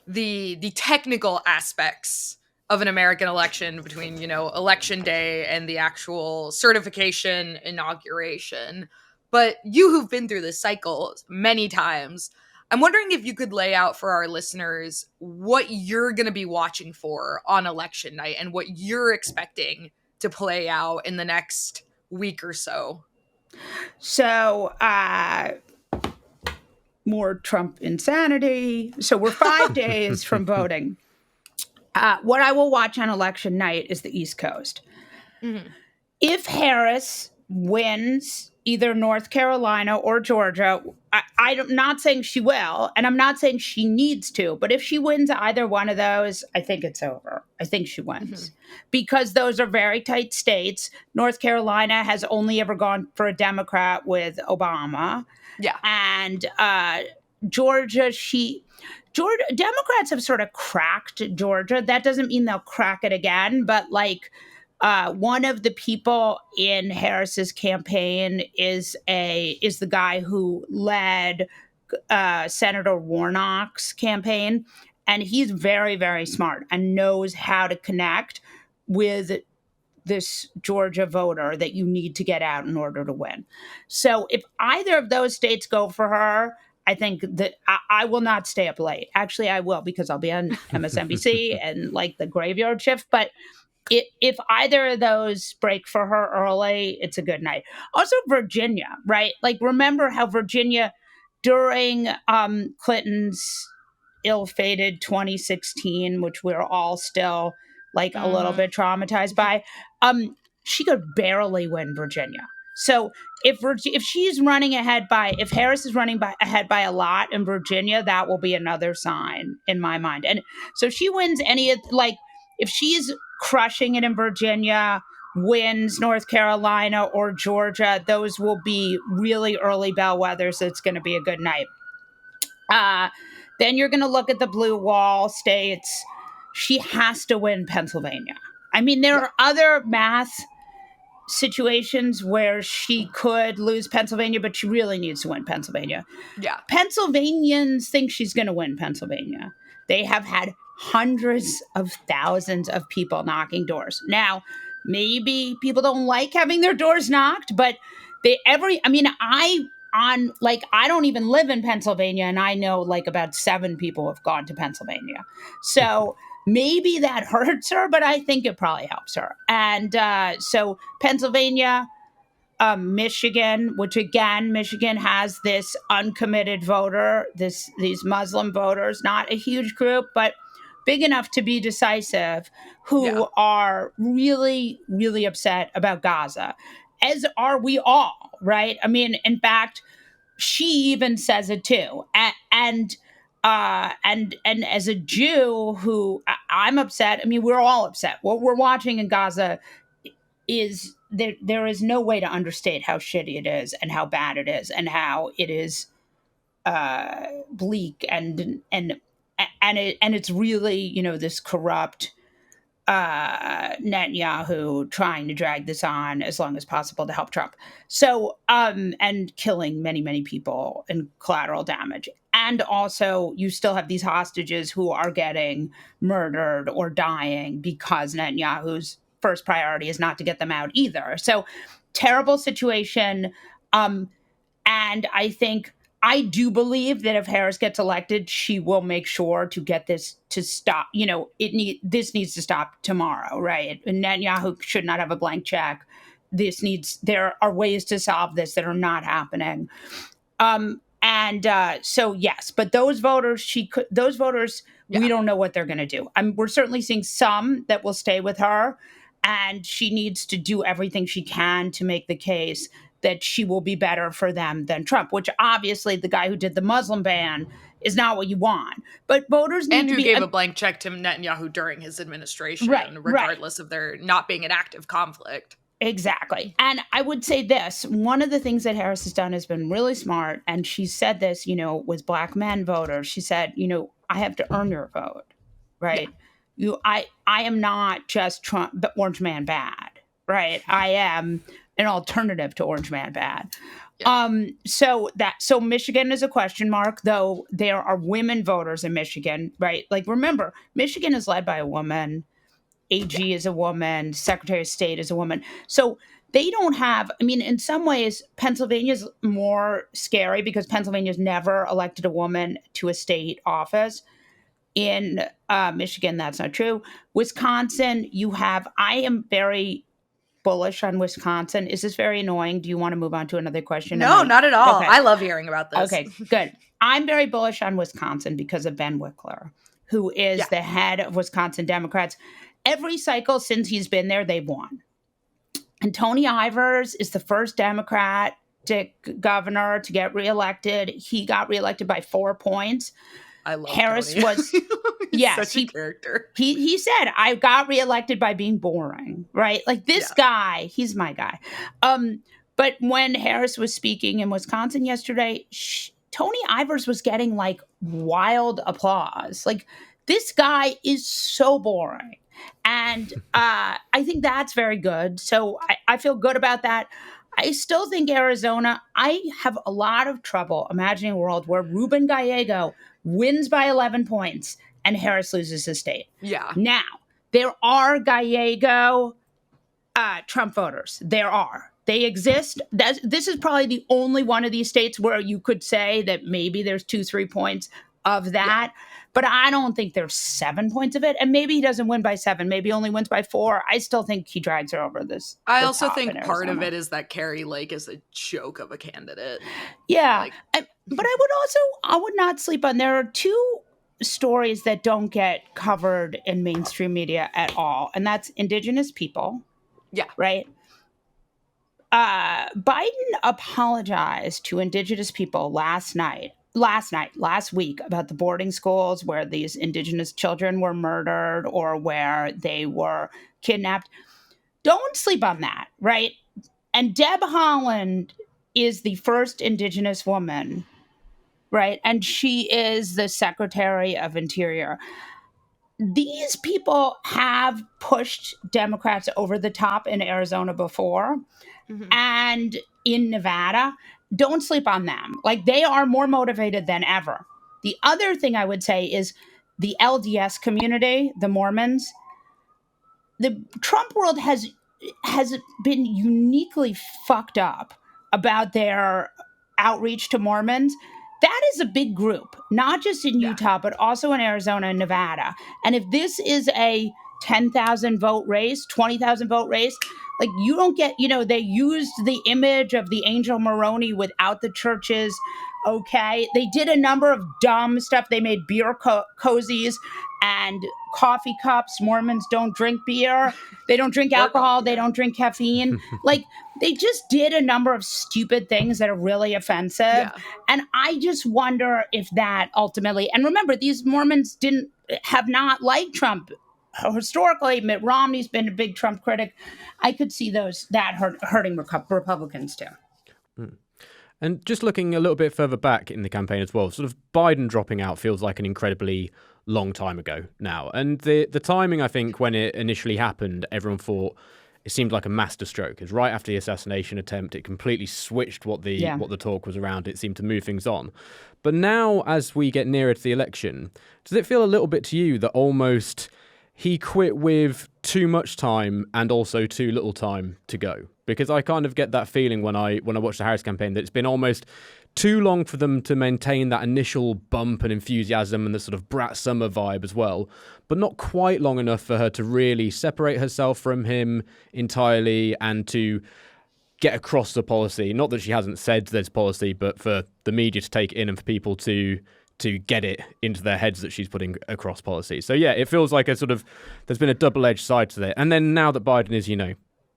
the technical aspects of an American election between, election day and the actual certification inauguration. But you who've been through this cycle many times, I'm wondering if you could lay out for our listeners what you're going to be watching for on election night and what you're expecting to play out in the next week or so. So, more Trump insanity. So we're 5 days from voting. What I will watch on election night is the East Coast. Mm-hmm. If Harris wins either North Carolina or Georgia, I'm not saying she will, and I'm not saying she needs to, but if she wins either one of those, I think it's over. I think she wins because those are very tight states. North Carolina has only ever gone for a Democrat with Obama. Yeah. And Georgia, Democrats have sort of cracked Georgia. That doesn't mean they'll crack it again, but like, one of the people in Harris's campaign is the guy who led Senator Warnock's campaign, and he's very, very smart and knows how to connect with this Georgia voter that you need to get out in order to win. So if either of those states go for her, I think that I will not stay up late. Actually, I will, because I'll be on MSNBC and like the graveyard shift, but if either of those break for her early, it's a good night. Also, Virginia, right? Like, remember how Virginia, during Clinton's ill-fated 2016, which we're all still like a little bit traumatized by, she could barely win Virginia. So if she's running ahead if Harris is running ahead by a lot in Virginia, that will be another sign in my mind. And so she wins if she's crushing it in Virginia, wins North Carolina or Georgia, those will be really early bellwethers. So it's going to be a good night. Then you're going to look at the blue wall states. She has to win Pennsylvania. I mean, there are other math situations where she could lose Pennsylvania, but she really needs to win Pennsylvania. Yeah. Pennsylvanians think she's going to win Pennsylvania. They have had hundreds of thousands of people knocking doors. Now, maybe people don't like having their doors knocked, but I don't even live in Pennsylvania, and I know like about 7 people have gone to Pennsylvania. So maybe that hurts her, but I think it probably helps her. And so Pennsylvania, Michigan, which again, Michigan has this uncommitted voter, these Muslim voters, not a huge group, but big enough to be decisive, who are really, really upset about Gaza, as are we all, right? I mean, in fact, she even says it too. And as a Jew who I'm upset, I mean, we're all upset. What we're watching in Gaza is there is no way to understate how shitty it is and how bad it is and how it is bleak and it's really, this corrupt Netanyahu trying to drag this on as long as possible to help Trump. So, and killing many, many people and collateral damage. And also, you still have these hostages who are getting murdered or dying because Netanyahu's first priority is not to get them out either. So, terrible situation. And I do believe that if Harris gets elected, she will make sure to get this to stop. This needs to stop tomorrow, right? And Netanyahu should not have a blank check. There are ways to solve this that are not happening. So yes, but those voters, we don't know what they're going to do. We're certainly seeing some that will stay with her, and she needs to do everything she can to make the case that she will be better for them than Trump, which obviously the guy who did the Muslim ban is not what you want. But voters need to be... And who gave a blank check to Netanyahu during his administration, regardless of there not being an active conflict. Exactly. And I would say this, one of the things that Harris has done has been really smart, and she said this, with black men voters. She said, I have to earn your vote, right? Yeah. I am not just Trump, the orange man bad, right? I am an alternative to orange man bad. Yeah. So Michigan is a question mark, though there are women voters in Michigan, right? Like, remember, Michigan is led by a woman. AG is a woman, Secretary of State is a woman. So they don't have, I mean, in some ways, Pennsylvania's more scary because Pennsylvania's never elected a woman to a state office. In Michigan, that's not true. Wisconsin, I am very bullish on Wisconsin. Is this very annoying? Do you want to move on to another question? No, not at all. Okay. I love hearing about this. Okay, good. I'm very bullish on Wisconsin because of Ben Wickler, who is the head of Wisconsin Democrats. Every cycle since he's been there, they've won. And Tony Ivers is the first Democratic governor to get reelected. He got reelected by 4 points. I love Harris Tony. was Such a character. He said, I got reelected by being boring, right? Like this guy, he's my guy. But when Harris was speaking in Wisconsin yesterday, Tony Ivers was getting like wild applause. Like this guy is so boring. And I think that's very good. So I feel good about that. I still think Arizona, I have a lot of trouble imagining a world where Ruben Gallego wins by 11 points and Harris loses his state. Yeah. Now, there are Gallego Trump voters. There are. They exist. This is probably the only one of these states where you could say that maybe there's 2-3 points of that. Yeah. But I don't think there's 7 points of it. And maybe he doesn't win by 7. Maybe he only wins by 4. I still think he drags her over this. I also think part of it is that Carrie Lake is a joke of a candidate. Yeah. But I would not sleep on, there are 2 stories that don't get covered in mainstream media at all. And that's Indigenous people. Yeah. Right? Biden apologized to Indigenous people last week about the boarding schools where these Indigenous children were murdered or where they were kidnapped. Don't sleep on that, right? And Deb Haaland is the first Indigenous woman, right? And she is the Secretary of Interior. These people have pushed Democrats over the top in Arizona before and in Nevada. Don't sleep on them. Like, they are more motivated than ever. The other thing I would say is the LDS community, the Mormons. The Trump world has been uniquely fucked up about their outreach to Mormons. That is a big group, not just in Utah, but also in Arizona and Nevada. And if this is a 10,000 vote race, 20,000 vote race, like, you don't get, they used the image of the Angel Maroney without the churches. Okay. They did a number of dumb stuff. They made beer cozies and coffee cups. Mormons don't drink beer. They don't drink alcohol. They don't drink caffeine. Like, they just did a number of stupid things that are really offensive. Yeah. And I just wonder if that ultimately, and remember, these Mormons have not liked Trump. Historically, Mitt Romney's been a big Trump critic. I could see that hurting Republicans too. And just looking a little bit further back in the campaign as well, sort of Biden dropping out feels like an incredibly long time ago now. And the timing, I think, when it initially happened, everyone thought it seemed like a masterstroke. Because right after the assassination attempt, it completely switched what the talk was around. It seemed to move things on. But now, as we get nearer to the election, does it feel a little bit to you that almost he quit with too much time and also too little time to go? Because I kind of get that feeling when I watch the Harris campaign that it's been almost too long for them to maintain that initial bump and enthusiasm and the sort of brat summer vibe as well, but not quite long enough for her to really separate herself from him entirely and to get across the policy. Not that she hasn't said there's policy, but for the media to take in and for people to get it into their heads that she's putting across policy. So yeah, it feels like there's been a double-edged side to it. And then now that Biden is,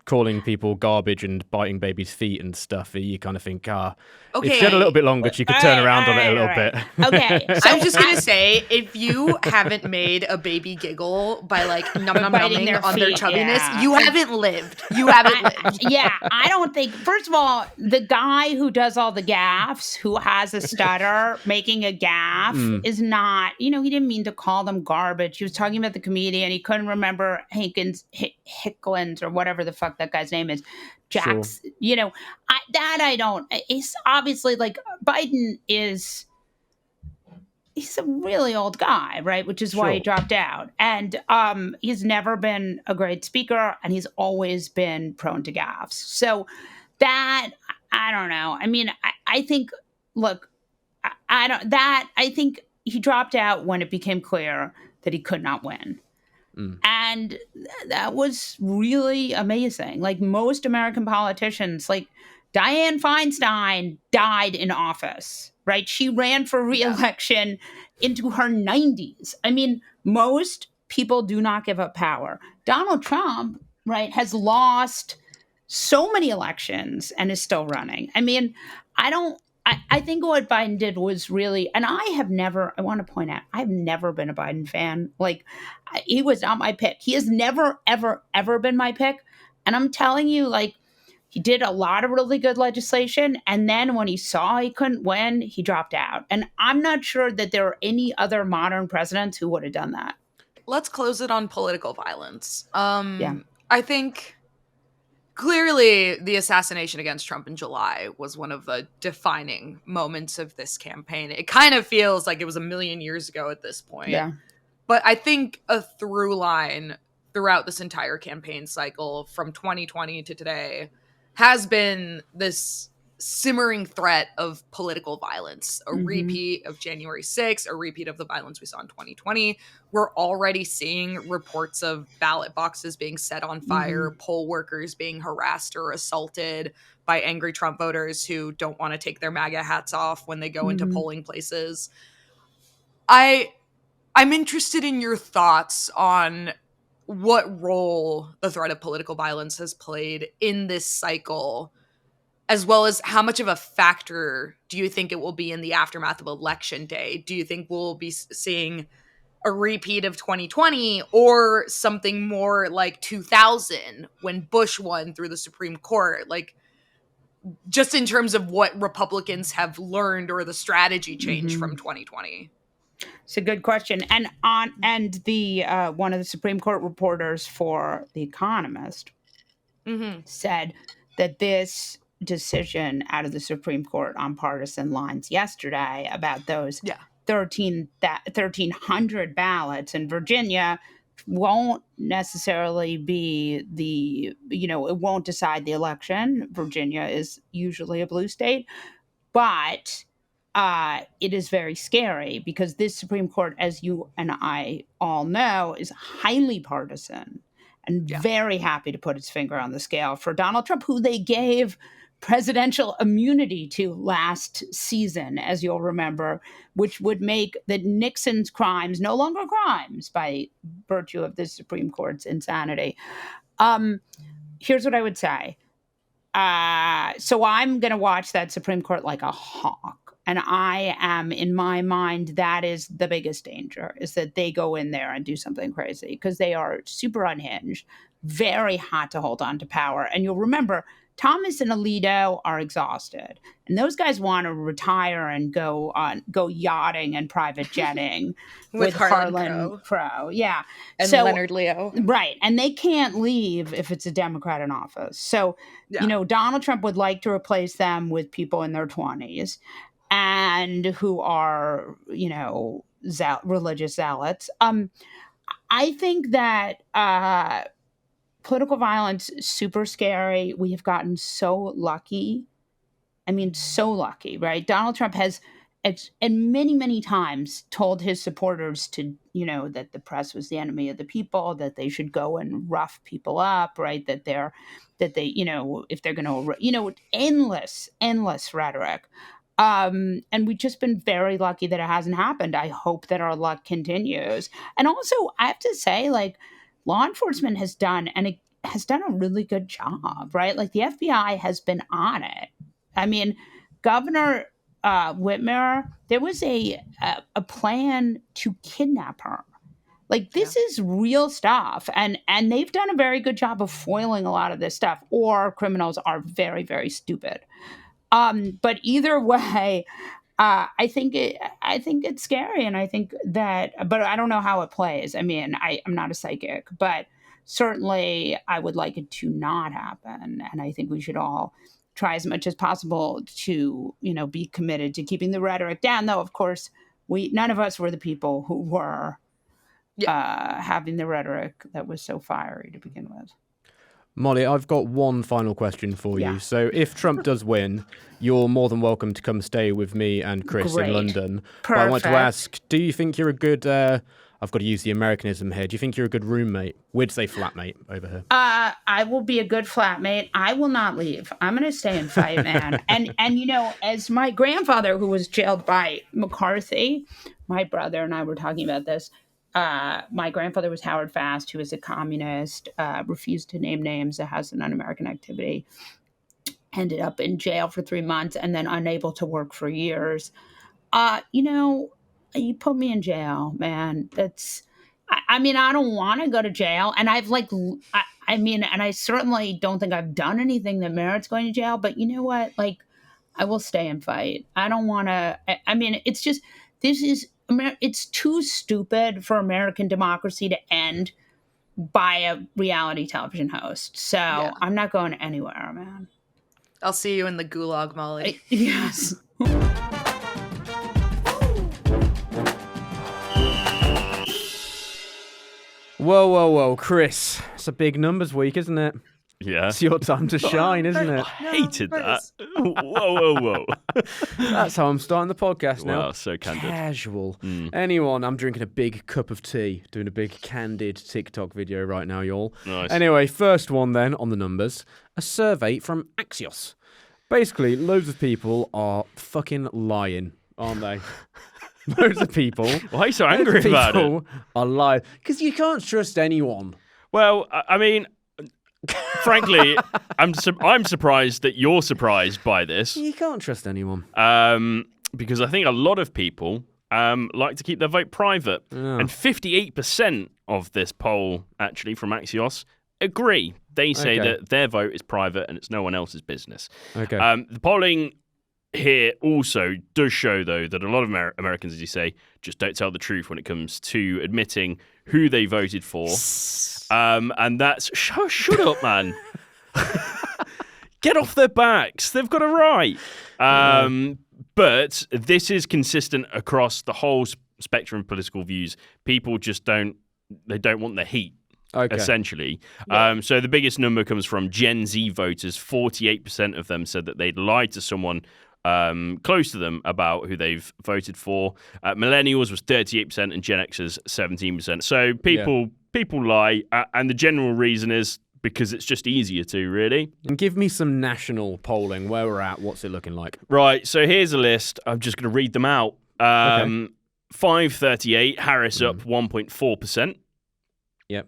calling people garbage and biting babies' feet and stuff, you kind of think, if she had a little bit longer, she could turn around on it a little bit. Okay. So I'm just going to say, if you haven't made a baby giggle by numbing on their chubbiness, you haven't lived. You haven't lived. Yeah, I don't think, first of all, the guy who does all the gaffs, who has a stutter, making a gaff is not, he didn't mean to call them garbage. He was talking about the comedian. He couldn't remember Hicklins or whatever the fuck that guy's name is. Jax, sure. I don't. It's obviously like Biden is he's a really old guy, right? Which is why he Sure. dropped out. And he's never been a great speaker, and he's always been prone to gaffes. So that, I don't know. I mean, I think, look, I think he dropped out when it became clear that he could not win. And that was really amazing. Like most American politicians, like Dianne Feinstein died in office, right? She ran for re-election into her 90s. I mean, most people do not give up power. Donald Trump, right, has lost so many elections and is still running. I mean, I think what Biden did was really, and I want to point out, I've never been a Biden fan. Like, he was not my pick. He has never, ever, ever been my pick. And I'm telling you, like, he did a lot of really good legislation. And then when he saw he couldn't win, he dropped out. And I'm not sure that there are any other modern presidents who would have done that. Let's close it on political violence. Yeah. I think clearly the assassination against Trump in July was one of the defining moments of this campaign. It kind of feels like it was a million years ago at this point. Yeah. But I think a through line throughout this entire campaign cycle from 2020 to today has been this simmering threat of political violence, a repeat of January 6th, a repeat of the violence we saw in 2020. We're already seeing reports of ballot boxes being set on fire, poll workers being harassed or assaulted by angry Trump voters who don't want to take their MAGA hats off when they go into polling places. I'm interested in your thoughts on what role the threat of political violence has played in this cycle, as well as how much of a factor do you think it will be in the aftermath of Election Day? Do you think we'll be seeing a repeat of 2020 or something more like 2000 when Bush won through the Supreme Court? Like, just in terms of what Republicans have learned or the strategy change from 2020. It's a good question. And the one of the Supreme Court reporters for The Economist said that this decision out of the Supreme Court on partisan lines yesterday about those 1,300 ballots in Virginia won't necessarily be it won't decide the election. Virginia is usually a blue state, but it is very scary because this Supreme Court, as you and I all know, is highly partisan and very happy to put its finger on the scale for Donald Trump, who they gave presidential immunity to last season, as you'll remember, which would make the Nixon's crimes no longer crimes by virtue of the Supreme Court's insanity. Here's what I would say. So I'm going to watch that Supreme Court like a hawk. And I am, in my mind, that is the biggest danger, is that they go in there and do something crazy because they are super unhinged, very hot to hold on to power. And you'll remember, Thomas and Alito are exhausted, and those guys want to retire and go yachting and private jetting with Harlan Crow. Yeah. And Leonard Leo. Right. And they can't leave if it's a Democrat in office. So, Donald Trump would like to replace them with people in their 20s and who are, religious zealots. I think that political violence is super scary. We have gotten so lucky. I mean, so lucky, right? Donald Trump has, and many, many times told his supporters to, that the press was the enemy of the people, that they should go and rough people up, right? That they, if they're going to, endless rhetoric. And we've just been very lucky that it hasn't happened. I hope that our luck continues. And also, I have to say, like, law enforcement has done a really good job, right? Like, the FBI has been on it. I mean, Governor Whitmer, there was a plan to kidnap her. Like, this is real stuff. And they've done a very good job of foiling a lot of this stuff, or criminals are very, very stupid. But either way, I think it's scary, and I think that, but I don't know how it plays. I mean, I'm not a psychic, but certainly I would like it to not happen, and I think we should all try as much as possible to, be committed to keeping the rhetoric down. Though, of course, none of us were the people who were having the rhetoric that was so fiery to begin with. Molly, I've got one final question for you. So if Trump does win, you're more than welcome to come stay with me and Chris in London. Perfect. But I want to ask, do you think you're a good, I've got to use the Americanism here, do you think you're a good roommate? We'd say flatmate over here. I will be a good flatmate. I will not leave. I'm going to stay and fight, man. and as my grandfather, who was jailed by McCarthy, my brother and I were talking about this. My grandfather was Howard Fast, who was a communist, refused to name names, a House of Un-American Activity, ended up in jail for 3 months and then unable to work for years. You put me in jail, man. I don't want to go to jail. And and I certainly don't think I've done anything that merits going to jail. But you know what? I will stay and fight. I don't want to. It's too stupid for American democracy to end by a reality television host. So I'm not going anywhere, man. I'll see you in the gulag, Molly. Yes. Whoa, Chris. It's a big numbers week, isn't it? Yeah. It's your time to shine, isn't it? I hated that. Whoa. That's how I'm starting the podcast now. Wow, so candid. Casual. I'm drinking a big cup of tea, doing a big candid TikTok video right now, y'all. Nice. Anyway, first one then on the numbers. A survey from Axios. Basically, loads of people are fucking lying, aren't they? Loads of people. Why are you so angry about it? Are lying. Because you can't trust anyone. Well, frankly, I'm surprised that you're surprised by this. You can't trust anyone. Because I think a lot of people like to keep their vote private. Yeah. And 58% of this poll, actually, from Axios, agree. They say that their vote is private and it's no one else's business. Okay. The polling here also does show, though, that a lot of Americans, as you say, just don't tell the truth when it comes to admitting who they voted for. And that's... Shut up, man. Get off their backs. They've got a right. But this is consistent across the whole spectrum of political views. People just don't want the heat. Okay. Essentially. So the biggest number comes from Gen Z voters. 48% of them said that they'd lied to someone close to them about who they've voted for. Millennials was 38% and Gen Xers 17%. So people lie, and the general reason is because it's just easier to, really. And give me some national polling, where we're at, what's it looking like? Right, so here's a list. I'm just going to read them out. 538, Harris up 1.4%. Yep.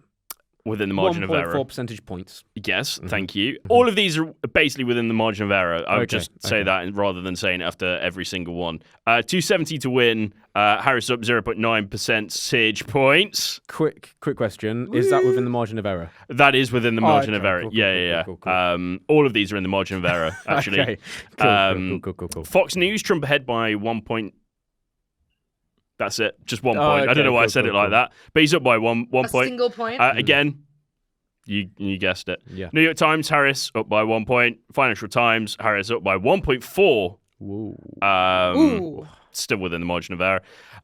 Within the margin of error. 1.4 percentage points. Yes, thank you. All of these are basically within the margin of error. I would just say that rather than saying it after every single one. 270 to win. Harris up 0.9 percentage points. Quick question. Is that within the margin of error? That is within the margin of error. Cool, yeah. Cool. All of these are in the margin of error, actually. Okay. Cool. Fox News, Trump ahead by 1 point. That's it. Just 1 point. I don't know why I said it like that. But he's up by one point. Single point. Again, you guessed it. Yeah. New York Times, Harris up by 1 point. Financial Times, Harris up by 1.4. Whoa. Still within the margin of error.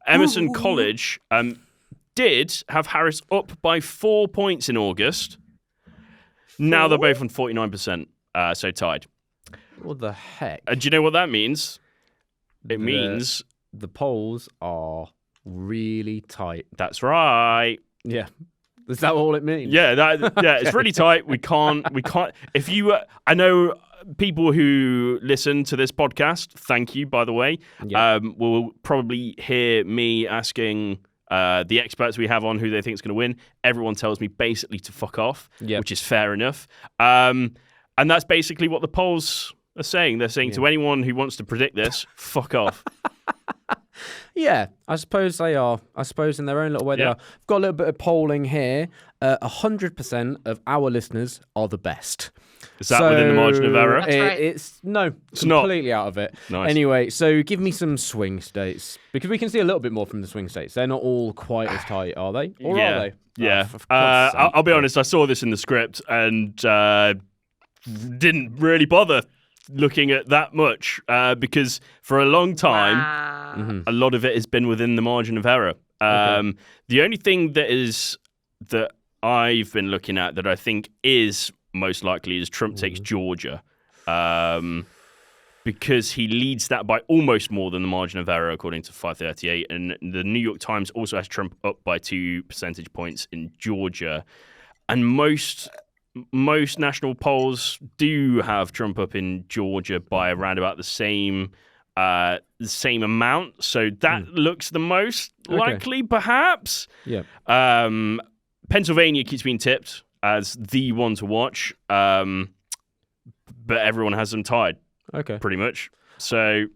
Emerson College did have Harris up by 4 points in August. Now they're both on 49%, so tied. What the heck? Do you know what that means? It means... The polls are really tight. That's right. Yeah. Is that all it means? Yeah, it's really tight. We can't. If you, I know people who listen to this podcast. Thank you, by the way. Yeah. Will probably hear me asking the experts we have on who they think is going to win. Everyone tells me basically to fuck off, which is fair enough. And that's basically what the polls are saying. They're saying to anyone who wants to predict this, fuck off. Yeah, I suppose they are. I suppose in their own little way they are. I've got a little bit of polling here. 100% of our listeners are the best. Is that within the margin of error? That's right. It's completely out of it. Nice. Anyway, so give me some swing states. Because we can see a little bit more from the swing states. They're not all quite as tight, are they? Or are they? Yeah. Oh, for God's sake. I'll be honest, I saw this in the script and didn't really bother looking at that much because for a long time, Wow. a lot of it has been within the margin of error. The only thing that I've been looking at that I think is most likely is Trump takes Georgia. Because he leads that by almost more than the margin of error, according to 538. And the New York Times also has Trump up by 2 percentage points in Georgia. And most national polls do have Trump up in Georgia by around about the same amount. So that looks the most likely, perhaps. Yeah. Pennsylvania keeps being tipped as the one to watch, but everyone has them tied. Okay. Pretty much. So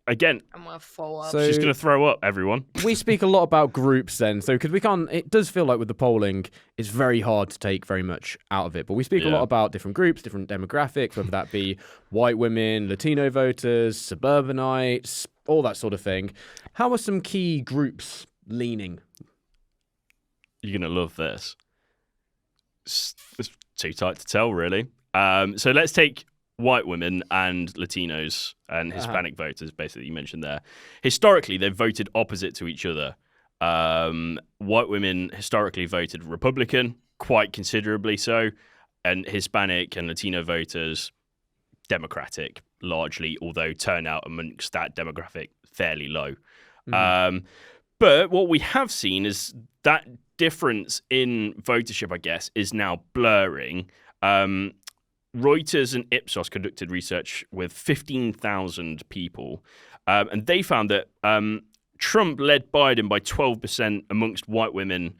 again. I'm gonna fall up. So She's gonna throw up, everyone. we speak a lot about groups then, so because we can't. It does feel like with the polling, it's very hard to take very much out of it. But we speak a lot about different groups, different demographics, whether that be white women, Latino voters, suburbanites, all that sort of thing. How are some key groups leaning? You're gonna love this. It's too tight to tell, really. So let's take white women and Latinos and Hispanic voters, basically, you mentioned there. Historically, they've voted opposite to each other. White women historically voted Republican, quite considerably so, and Hispanic and Latino voters, Democratic, largely, although turnout amongst that demographic fairly low. But what we have seen is that difference in votership, I guess, is now blurring. Reuters and Ipsos conducted research with 15,000 people, and they found that Trump led Biden by 12% amongst white women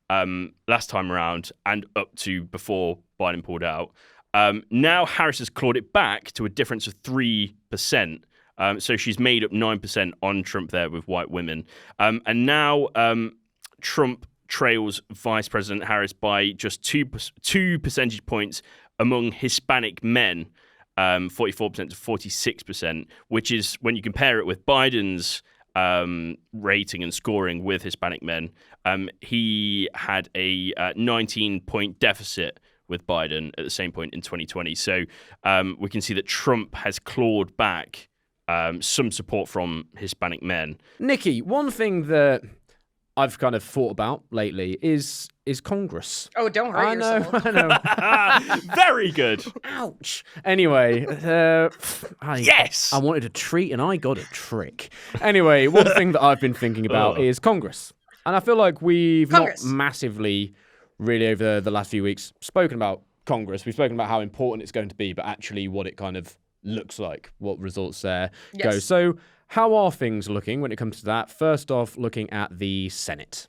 last time around and up to before Biden pulled out. Now Harris has clawed it back to a difference of 3%. So she's made up 9% on Trump there with white women. And now Trump trails Vice President Harris by just 2 percentage points among Hispanic men, 44% to 46%, which is, when you compare it with Biden's rating and scoring with Hispanic men, he had a 19-point deficit with Biden at the same point in 2020. So we can see that Trump has clawed back some support from Hispanic men. Nikki, one thing that I've kind of thought about lately is Congress. Oh, don't hurt yourself. I know. Very good. Ouch. Anyway, Yes! I wanted a treat and I got a trick. Anyway, one thing that I've been thinking about is Congress. And I feel like we've not massively, really over the last few weeks, spoken about Congress. We've spoken about how important it's going to be, but actually what it kind of looks like, what results there go. So how are things looking when it comes to that? First off, looking at the Senate.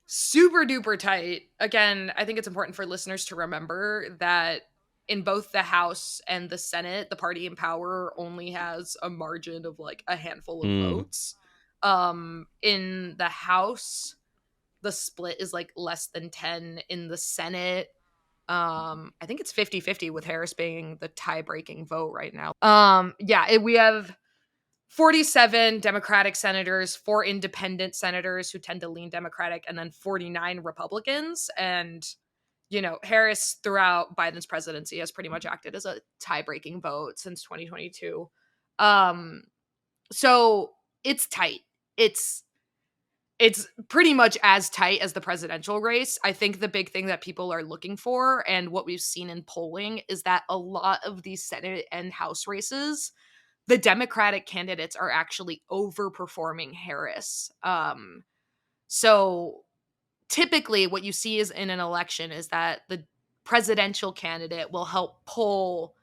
Super duper tight. Again, I think it's important for listeners to remember that in both the House and the Senate, the party in power only has a margin of like a handful of votes. In the House, the split is like less than 10. In the Senate, I think it's 50-50 with Harris being the tie-breaking vote right now. We have 47 Democratic senators, 4 independent senators who tend to lean Democratic, and then 49 Republicans. And, you know, Harris throughout Biden's presidency has pretty much acted as a tie-breaking vote since 2022. So it's tight. It's pretty much as tight as the presidential race. I think the big thing that people are looking for, and what we've seen in polling, is that a lot of these Senate and House races, the Democratic candidates are actually overperforming Harris. So typically what you see is in an election is that the presidential candidate will help pull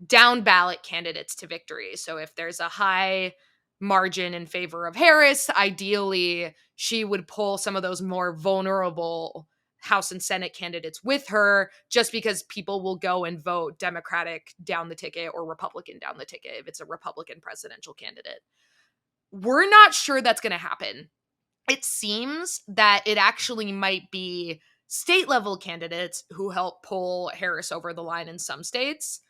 down ballot candidates to victory. So if there's a high margin in favor of Harris, ideally she would pull some of those more vulnerable House and Senate candidates with her, just because people will go and vote Democratic down the ticket or Republican down the ticket if it's a Republican presidential candidate. We're not sure that's going to happen. It seems that it actually might be state level candidates who help pull Harris over the line in some states.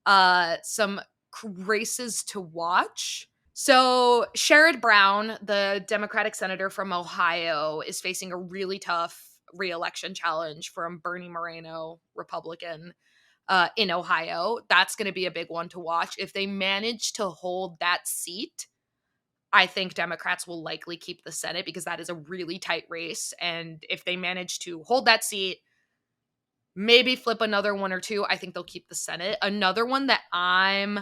Some races to watch. So Sherrod Brown, the Democratic senator from Ohio, is facing a really tough re-election challenge from Bernie Moreno, Republican. in Ohio. That's going to be a big one to watch. If they manage to hold that seat, I think Democrats will likely keep the Senate because that is a really tight race. And if they manage to hold that seat, maybe flip another one or two, I think they'll keep the Senate. Another one that I'm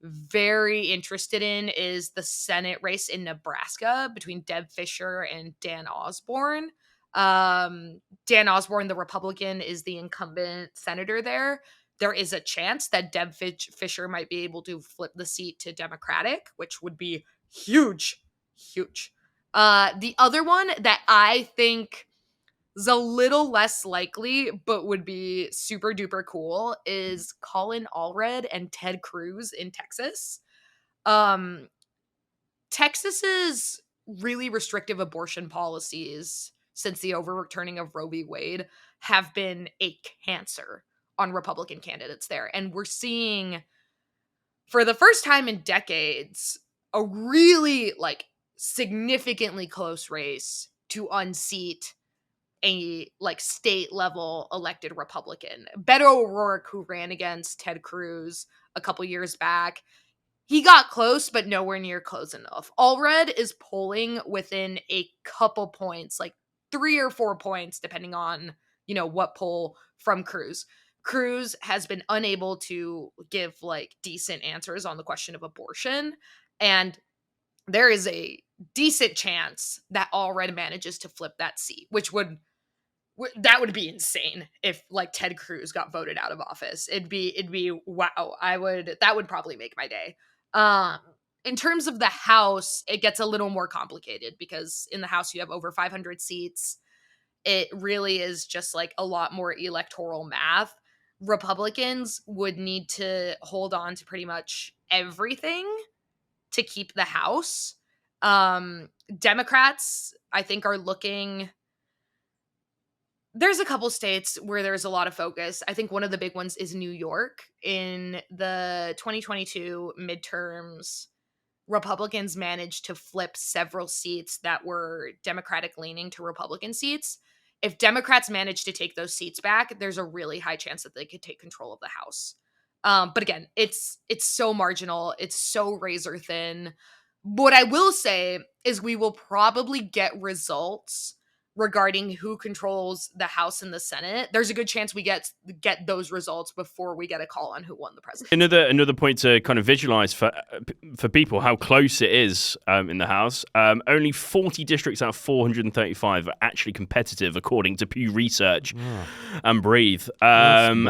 very interested in is the Senate race in Nebraska between Deb Fischer and Dan Osborne. Dan Osborne, the Republican, is the incumbent senator there. There is a chance that Deb Fischer might be able to flip the seat to Democratic, which would be huge, huge. The other one that I think is a little less likely, but would be super duper cool, is Colin Allred and Ted Cruz in Texas. Texas's really restrictive abortion policies since the overturning of Roe v. Wade have been a cancer on Republican candidates there. And we're seeing, for the first time in decades, a really significantly close race to unseat a state level elected Republican. Beto O'Rourke, who ran against Ted Cruz a couple years back, he got close, but nowhere near close enough. Allred is polling within a couple points, 3 or 4 points, depending on, what poll, from Cruz. Cruz has been unable to give decent answers on the question of abortion. And there is a decent chance that Allred manages to flip that seat, which would be insane if Ted Cruz got voted out of office. It'd be wow. That would probably make my day. In terms of the House, it gets a little more complicated because in the House you have over 500 seats. It really is just a lot more electoral math. Republicans would need to hold on to pretty much everything to keep the House. Democrats, I think, are looking. There's a couple states where there's a lot of focus. I think one of the big ones is New York. In the 2022 midterms, Republicans managed to flip several seats that were Democratic leaning to Republican seats. If Democrats manage to take those seats back, there's a really high chance that they could take control of the House. But again, it's so marginal. It's so razor thin. What I will say is we will probably get results regarding who controls the House and the Senate. There's a good chance we get those results before we get a call on who won the presidency. Another point to kind of visualize for people how close it is in the House. Only 40 districts out of 435 are actually competitive, according to Pew Research and Breathe. And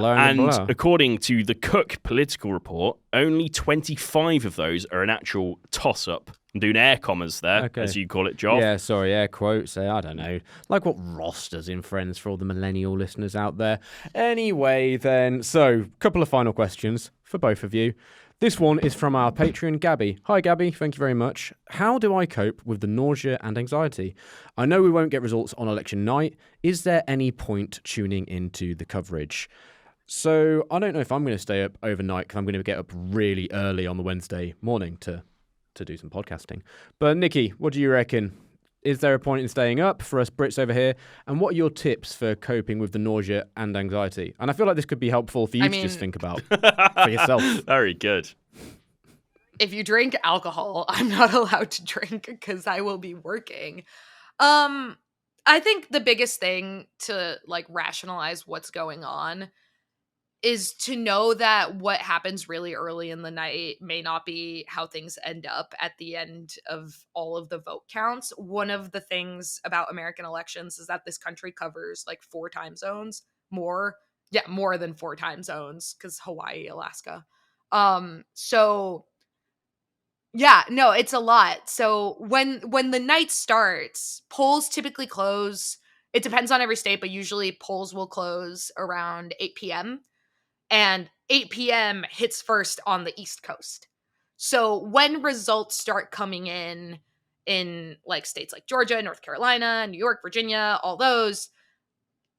according to the Cook Political Report, only 25 of those are an actual toss-up. I'm doing air commas there, as you call it, Jarv. Yeah, sorry, air quotes. I don't know. Like what Ross does in Friends for all the millennial listeners out there. Anyway, then, so, couple of final questions for both of you. This one is from our Patreon, Gabby. Hi, Gabby. Thank you very much. How do I cope with the nausea and anxiety? I know we won't get results on election night. Is there any point tuning into the coverage? So, I don't know if I'm going to stay up overnight because I'm going to get up really early on the Wednesday morning to do some podcasting. But Nikki, what do you reckon? Is there a point in staying up for us Brits over here? And what are your tips for coping with the nausea and anxiety? And I feel like this could be helpful for you to just think about for yourself. Very good. If you drink alcohol, I'm not allowed to drink because I will be working. I think the biggest thing to rationalize what's going on is to know that what happens really early in the night may not be how things end up at the end of all of the vote counts. One of the things about American elections is that this country covers 4 time zones, more than 4 time zones, because Hawaii, Alaska. So yeah, no, it's a lot. So when the night starts, polls typically close. It depends on every state, but usually polls will close around 8 p.m. And 8 p.m. hits first on the East Coast. So when results start coming in states like Georgia, North Carolina, New York, Virginia, all those,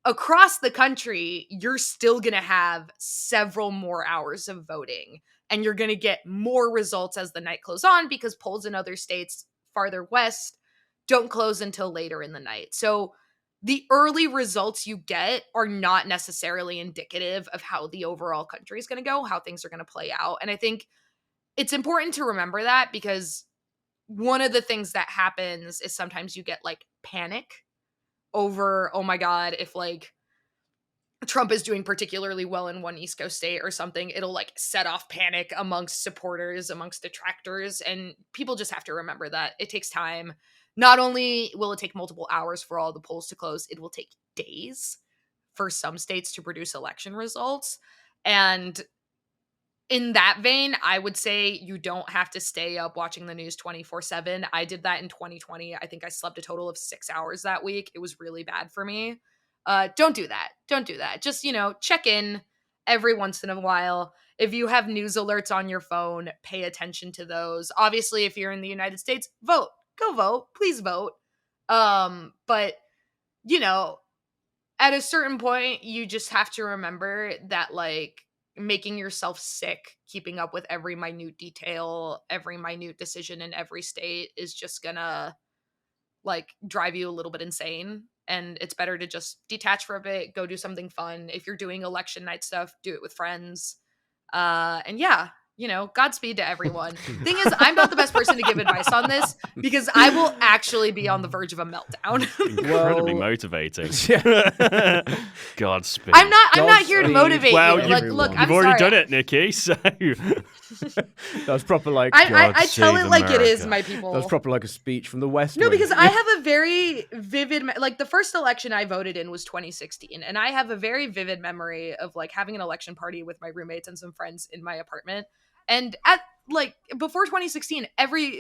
across the country, you're still going to have several more hours of voting. And you're going to get more results as the night goes on because polls in other states farther west don't close until later in the night. So the early results you get are not necessarily indicative of how the overall country is going to go, how things are going to play out. And I think it's important to remember that, because one of the things that happens is sometimes you get like panic over, oh my God, if like Trump is doing particularly well in one East Coast state or something, it'll like set off panic amongst supporters, amongst detractors. And people just have to remember that it takes time. Not only will it take multiple hours for all the polls to close, it will take days for some states to produce election results. And in that vein, I would say you don't have to stay up watching the news 24/7. I did that in 2020. I think I slept a total of 6 hours that week. It was really bad for me. Don't do that. Don't do that. Just, check in every once in a while. If you have news alerts on your phone, pay attention to those. Obviously, if you're in the United States, vote. Go vote. Please vote. But, at a certain point, you just have to remember that, like, making yourself sick, keeping up with every minute detail, every minute decision in every state is just gonna, like, drive you a little bit insane. And it's better to just detach for a bit, go do something fun. If you're doing election night stuff, do it with friends. And yeah, Godspeed to everyone. Thing is, I'm not the best person to give advice on this, because I will actually be on the verge of a meltdown. Incredibly motivating. Godspeed. I'm not here to motivate well, you. Look, you've already done it, Nikki. So that was proper like I tell it like it is, my people. That was proper like a speech from the West. No, because I have a very vivid, like the first election I voted in was 2016, and I have a very vivid memory of like having an election party with my roommates and some friends in my apartment. And at like before 2016,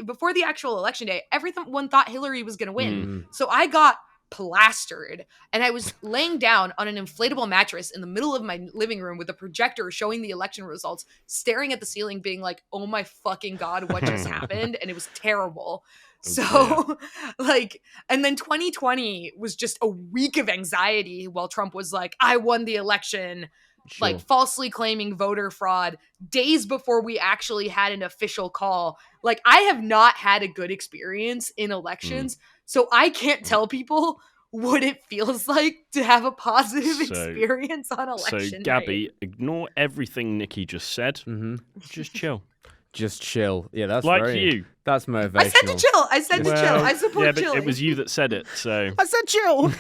before the actual election day, everyone thought Hillary was going to win. So I got plastered, and I was laying down on an inflatable mattress in the middle of my living room with a projector showing the election results, staring at the ceiling, being like, "Oh my fucking God, what just happened?" And it was terrible. So, like, and then 2020 was just a week of anxiety while Trump was like, "I won the election." Sure. Like falsely claiming voter fraud days before we actually had an official call. Like, I have not had a good experience in elections, so I can't tell people what it feels like to have a positive experience on election So, Gabby, night. Ignore everything Nikki just said. Just chill. Just chill. Yeah, that's like very, you. That's motivational. I said to chill. I said to chill. I support but chilling. It was you that said it, so. I said chill.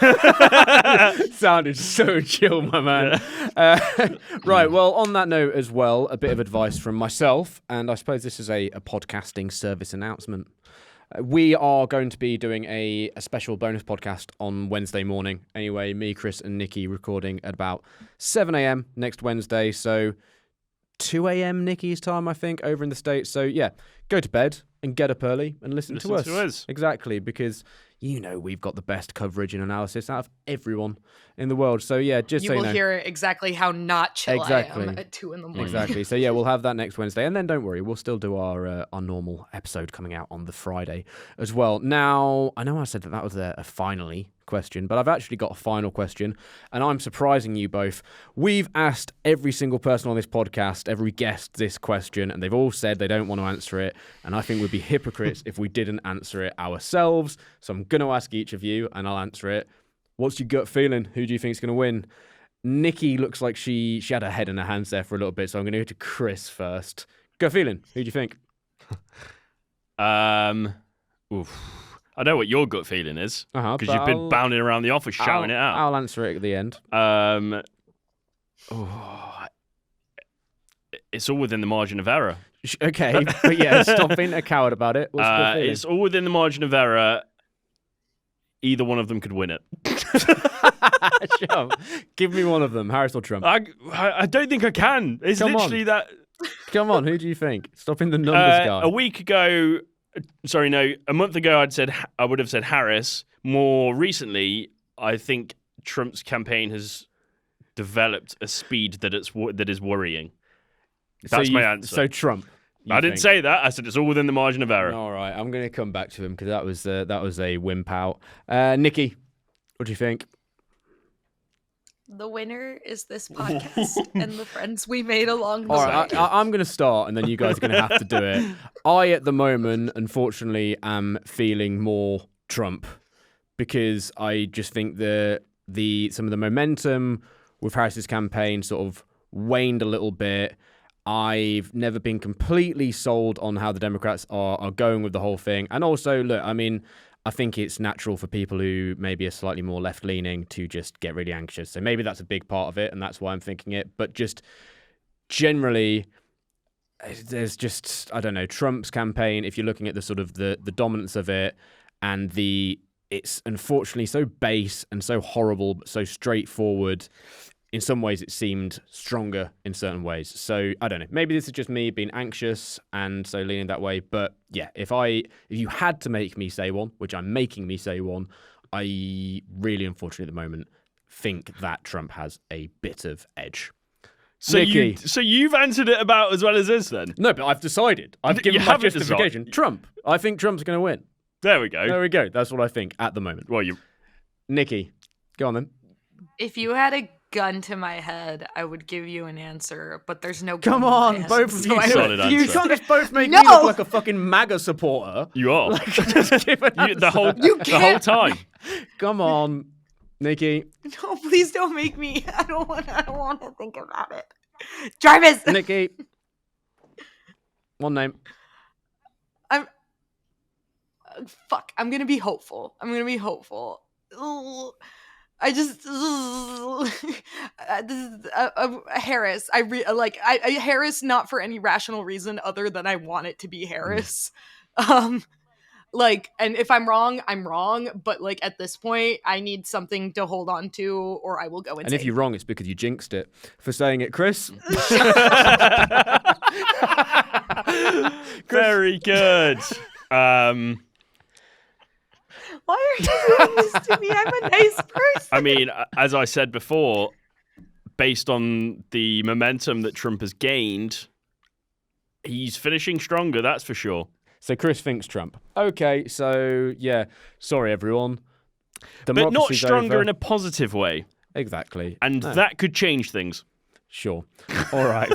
Sounded so chill, my man. Right, well, on that note as well, a bit of advice from myself, and I suppose this is a podcasting service announcement. We are going to be doing a special bonus podcast on Wednesday morning. Anyway, me, Chris, and Nikki recording at about 7 a.m. next Wednesday, so 2 a.m. Nikki's time, I think, over in the States. So, yeah, go to bed and get up early and listen to us. Exactly, because we've got the best coverage and analysis out of everyone in the world. So, yeah, just you will hear exactly how not chill I am at 2 a.m. Exactly. So, yeah, we'll have that next Wednesday. And then don't worry, we'll still do our normal episode coming out on the Friday as well. Now, I know I said that was a finally question, but I've actually got a final question, and I'm surprising you both. We've asked every single person on this podcast, every guest, this question, and they've all said they don't want to answer it, and I think we'd be hypocrites if we didn't answer it ourselves. So I'm going to ask each of you, and I'll answer it. What's your gut feeling? Who do you think is going to win? Nikki looks like she had her head in her hands there for a little bit, so I'm going to go to Chris first. Gut feeling? Who do you think? I know what your gut feeling is, because you've been bounding around the office shouting it out. I'll answer it at the end. It's all within the margin of error. Okay, but yeah, stop being a coward about it. What's your feeling? It's all within the margin of error. Either one of them could win it. Sure. Give me one of them, Harris or Trump. I don't think I can. It's literally that. Come on, who do you think? Stop in the numbers guy. A month ago I would have said Harris. More recently, I think Trump's campaign has developed a speed that is worrying. That's my answer. So Trump. I didn't say that. I said it's all within the margin of error. All right, I'm going to come back to him because that was a wimp out. Nikki, what do you think? The winner is this podcast and the friends we made along the way. All right, I'm going to start, and then you guys are going to have to do it. I, at the moment, unfortunately, am feeling more Trump, because I just think some of the momentum with Harris's campaign sort of waned a little bit. I've never been completely sold on how the Democrats are going with the whole thing. And also, look, I mean, I think it's natural for people who maybe are slightly more left-leaning to just get really anxious. So maybe that's a big part of it, and that's why I'm thinking it. But just generally, there's just, I don't know, Trump's campaign, if you're looking at the sort of the dominance of it, and it's unfortunately so base and so horrible, but so straightforward. In some ways, it seemed stronger in certain ways. So I don't know. Maybe this is just me being anxious and so leaning that way. But yeah, if you had to make me say one, which I'm making me say one, I really, unfortunately, at the moment, think that Trump has a bit of edge. So Nikki. You've answered it about as well as this, then? No, but I've decided. I've given my justification. Trump. I think Trump's going to win. There we go. There we go. That's what I think at the moment. Well, Nikki, go on then. If you had a gun to my head, I would give you an answer, but there's no Come gun on, to my both head, of so you. I Solid answer. You can't just both make No! me look like a fucking MAGA supporter. You are. Like, just give an the whole answer. You the whole can't. time. Come on, Nikki. No, please don't make me. I don't want to think about it. Jarvis. Nikki. One name. Fuck. I'm gonna be hopeful. Ugh. I just this is Harris. Harris, not for any rational reason other than I want it to be Harris. And if I'm wrong, I'm wrong. But like at this point, I need something to hold on to, or I will go insane. And if you're wrong, it's because you jinxed it for saying it, Chris. Very good. Why are you doing this to me? I'm a nice person. I mean, as I said before, based on the momentum that Trump has gained, he's finishing stronger, that's for sure. So Chris thinks Trump. Okay, so yeah, sorry everyone. But not Democracy's stronger over. in a positive way. Exactly. And that could change things. Sure. All right.